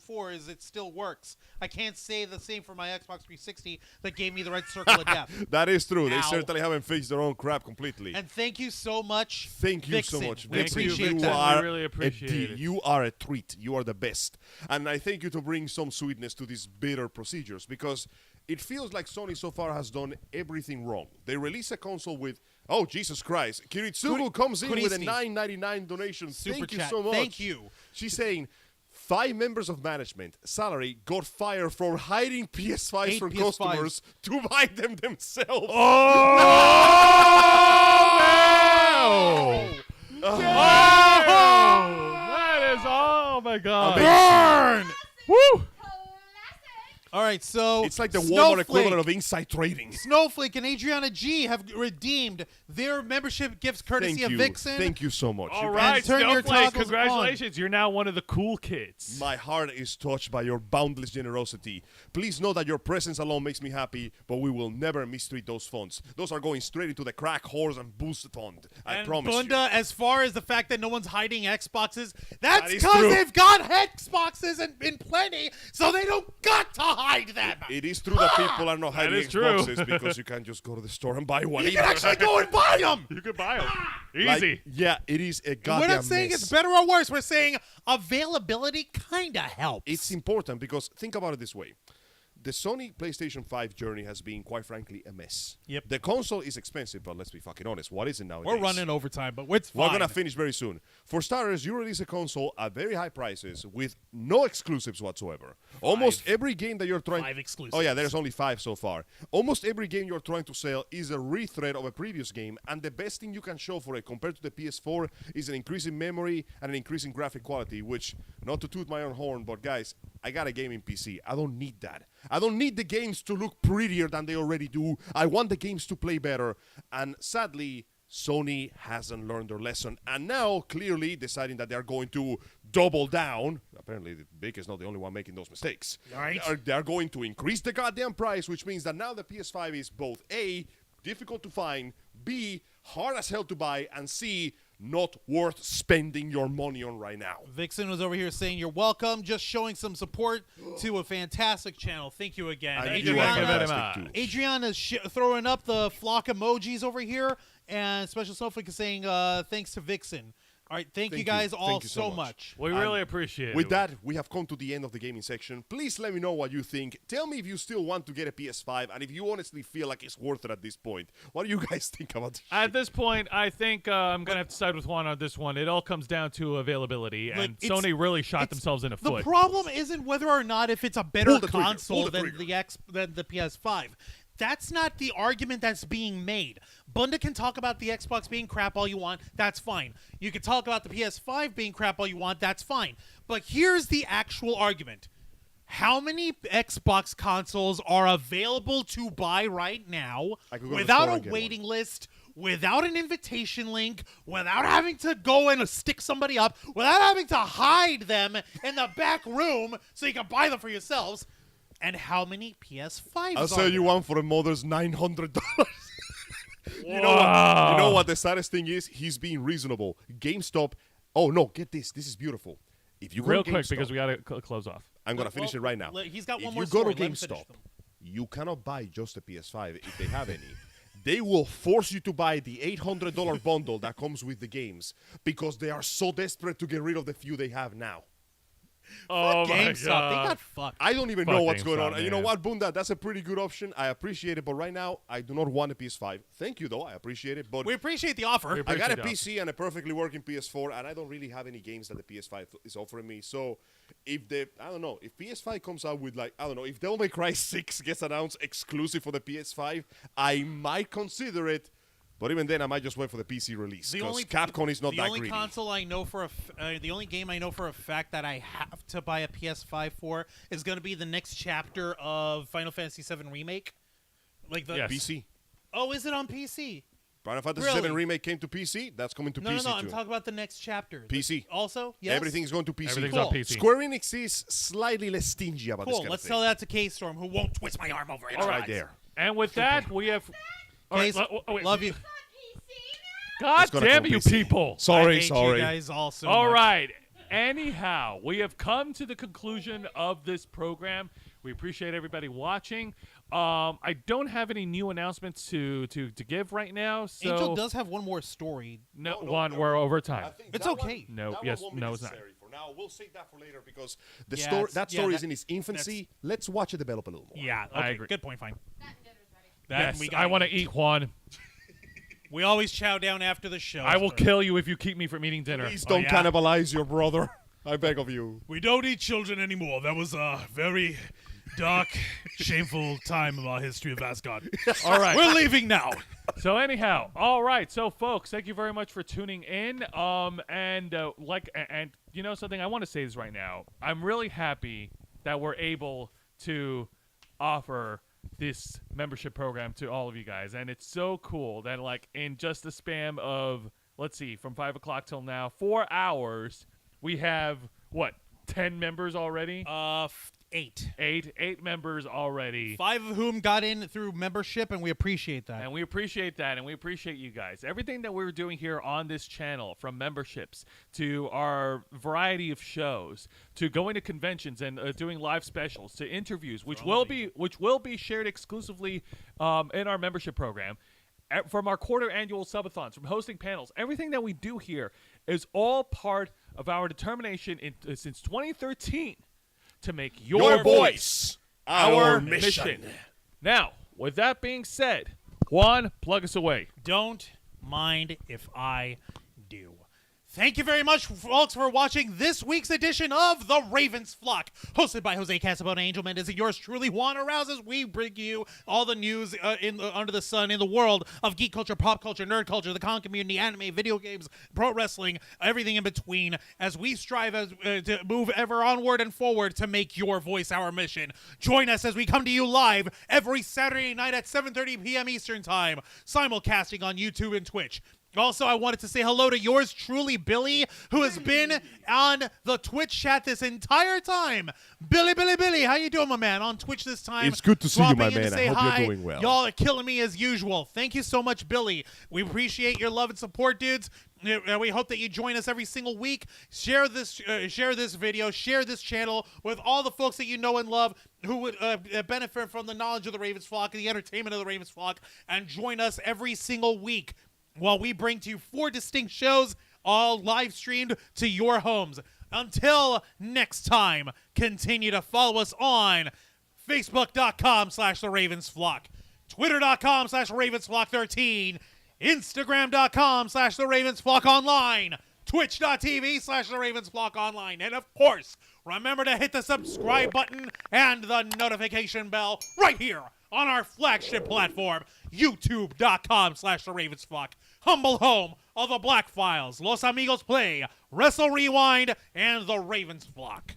4 is it still works. I can't say the same for my Xbox 360 that gave me the red circle of death. That is true. They Ow. certainly haven't fixed their own crap completely. And thank you so much. Thank you Vixen. so much, We Vixen. appreciate You that. are We really a appreciate deal. it. You are a treat. You are the best. And I thank you to bring some sweetness to these bitter procedures because it feels like Sony so far has done everything wrong. They release a console with, oh, Jesus Christ. Kiritsugu comes in with a Kuristi. $9.99 donation. Super Thank you chat. so much. Thank you. She's saying 5 members of management salary got fired for hiding PS5s 8 from PS5s. customers to buy them themselves. Oh! Oh! That is, oh my God. Burn! Woo! All right, so It's like the Walmart Snowflake- equivalent of inside trading. Snowflake and Adriana G have redeemed their membership gifts courtesy Thank of you. Vixen. Thank you so much. All You right, And turn your Snowflake, toggles congratulations. You're now one of the cool kids. My heart is touched by your boundless generosity. Please know that your presence alone makes me happy, but we will never mistreat those funds. Those are going straight into the crack whores and boost fund. I And promise Bunda, you. as far as the fact that no one's hiding Xboxes, that's That is because true. they've got Xboxes in plenty, so they don't got to hide them. It is true that people are not hiding is true. Xboxes because you can't just go to the store and buy one. You can actually go and buy them. You could buy them. Like, Easy. yeah, it is a goddamn We're not saying mess. it's better or worse. We're saying availability kind of helps. It's important because think about it this way. The Sony PlayStation 5 journey has been, quite frankly, a mess. Yep. The console is expensive, but let's be fucking honest. What is it nowadays? We're running overtime, but it's We're fine. going to finish very soon. For starters, you release a console at very high prices with no exclusives whatsoever. Almost every game that you're trying... 5 exclusives. Oh, yeah, there's only 5 so far. Almost every game you're trying to sell is a rethread of a previous game, and the best thing you can show for it compared to the PS4 is an increase in memory and an increase in graphic quality, which, not to toot my own horn, but guys, I got a gaming PC. I don't need that. I don't need the games to look prettier than they already do. I want the games to play better. And sadly, Sony hasn't learned their lesson, and now clearly deciding that they're going to double down. Apparently, Vic is not the only one making those mistakes. Right. They're going to increase the goddamn price, which means that now the PS5 is both A, difficult to find, B, hard as hell to buy, and C, not worth spending your money on right now. Vixen was over here saying, "You're welcome," just showing some support to a fantastic channel. Thank you again. And you are Thank you very fantastic much. too. Adriana is throwing up the flock emojis over here, and Special Snowflake is saying, thanks to Vixen. All right, thank you Thank guys you. all Thank you so so much. much. We really appreciate it. With that, we have come to the end of the gaming section. Please let me know what you think. Tell me if you still want to get a PS5 and if you honestly feel like it's worth it at this point. What do you guys think about this? At this point, I think I'm going to have to side with Juan on this one. It all comes down to availability, Look, and it's- Sony really shot it's- themselves in the The foot. problem isn't whether or not if it's a better Pull the trigger, console pull the than than the PS5. That's not the argument that's being made. Bunda can talk about the Xbox being crap all you want. That's fine. You can talk about the PS5 being crap all you want. That's fine. But here's the actual argument. How many Xbox consoles are available to buy right now I could go to the without store a and get waiting list, without an invitation link, without having to go and stick somebody up, without having to hide them in the back room so you can buy them for yourselves? And how many PS5s I'll are sell you there? one for a mother's $900. You know Wow. what the saddest thing is? He's being reasonable. GameStop. Oh no, get this. This is beautiful. If you go Real to quick, GameStop, because we got to close off. I'm gonna finish it right now. He's got If one more you go story. to Let him finish GameStop, them. you cannot buy just a PS5 if they have any. They will force you to buy the $800 bundle that comes with the games because they are so desperate to get rid of the few they have now. Oh, my GameStop, God. they got fucked. I don't even Fuck know what's going GameStop, on. You know man. what, Bunda? That's a pretty good option. I appreciate it, but right now I do not want a PS5. Thank you, though. I appreciate it, but We appreciate the offer. We I got a appreciate PC and a perfectly working PS4, and I don't really have any games that the PS5 is offering me. So, if if PS5 comes out with if Devil May Cry 6 gets announced exclusive for the PS5, I might consider it. But even then, I might just wait for the PC release because Capcom is not the that only greedy. console I know for the only game I know for a fact that I have to buy a PS5 for is going to be the next chapter of Final Fantasy VII Remake. Like the Yes. PC. Oh, is it on PC? Final Fantasy Really? VII Remake came to PC. That's coming to No, PC no, I'm too. talking about the next chapter. PC. Also, yes. Everything's going to PC. Everything's Cool. on PC. Square Enix is slightly less stingy about this Cool. kind Let's of tell thing. that to K-Storm, who won't twist my arm over it. All Right there. And with that, we have. All right, Case, wait. love you. God It's gonna damn come you, PC. people! Sorry, I hate sorry. you guys all so All much. right. Anyhow, we have come to the conclusion of this program. We appreciate everybody watching. I don't have any new announcements to give right now. So Angel does have one more story. no, we're over time. I think It's that okay. One, No, that yes, one won't be no, it's not. necessary for now. We'll save that for later because the Yeah, story it's- that yeah, story that- is in its infancy. Let's watch it develop a little more. Yeah, I okay, agree. good point, fine. Yes, we I want to eat, Juan. We always chow down after the show. I will kill you if you keep me from eating dinner. Please don't yeah? cannibalize your brother. I beg of you. We don't eat children anymore. That was a very dark, shameful time of our history of Asgard. All right. We're leaving now. So anyhow, all right. So folks, thank you very much for tuning in. And you know something, I want to say this right now. I'm really happy that we're able to offer this membership program to all of you guys, and it's so cool that in just the span of from 5 o'clock till now, 4 hours, we have 10 members already. 8. Eight members already. 5 of whom got in through membership, and we appreciate that. And we appreciate that, and we appreciate you guys. Everything that we're doing here on this channel, from memberships to our variety of shows, to going to conventions and doing live specials, to interviews, which will be shared exclusively in our membership program, from our quarter annual subathons, from hosting panels, everything that we do here is all part of our determination since 2013 to make your voice our mission. Now, with that being said, Juan, plug us away. Don't mind if I do. Thank you very much, folks, for watching this week's edition of The Ravens Flock, hosted by Jose Casabona, Angel Mendez, and yours truly, Juan Arouse, as we bring you all the news under the sun in the world of geek culture, pop culture, nerd culture, the con community, anime, video games, pro wrestling, everything in between, as we strive to move ever onward and forward to make your voice our mission. Join us as we come to you live every Saturday night at 7:30 p.m. Eastern Time, simulcasting on YouTube and Twitch. Also, I wanted to say hello to yours truly, Billy, who has been on the Twitch chat this entire time. Billy, how you doing, my man? On Twitch this time. It's good to see you, my dropping in to man. say I hope hi. you're doing well. Y'all are killing me as usual. Thank you so much, Billy. We appreciate your love and support, dudes. We hope that you join us every single week. Share this video, share this channel with all the folks that you know and love who would benefit from the knowledge of the Ravens flock and the entertainment of the Ravens flock, and join us every single week while we bring to you 4 distinct shows, all live streamed to your homes. Until next time, continue to follow us on Facebook.com/The Ravens Flock, Twitter.com/Ravens Flock 13, Instagram.com/The Ravens Flock Online, Twitch.tv/The Ravens Flock Online, and of course, remember to hit the subscribe button and the notification bell right here on our flagship platform, YouTube.com/The Ravens Flock, humble home of the Black Files, Los Amigos Play, Wrestle Rewind, and the Ravens Flock.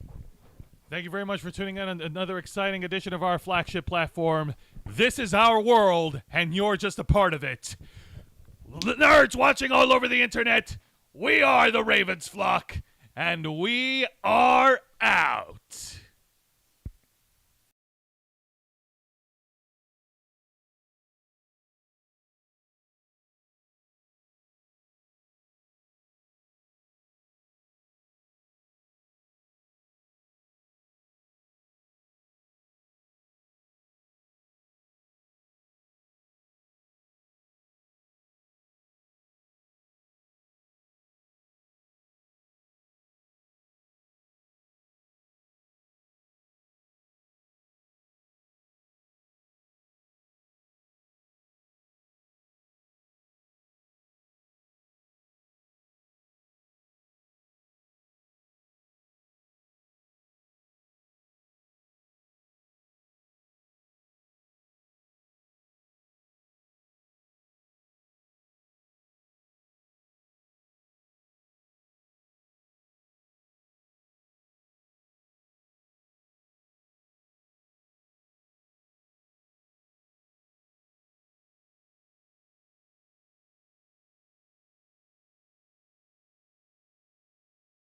Thank you very much for tuning in on another exciting edition of our flagship platform. This is our world, and you're just a part of it. Nerds watching all over the internet, we are the Ravens Flock, and we are out.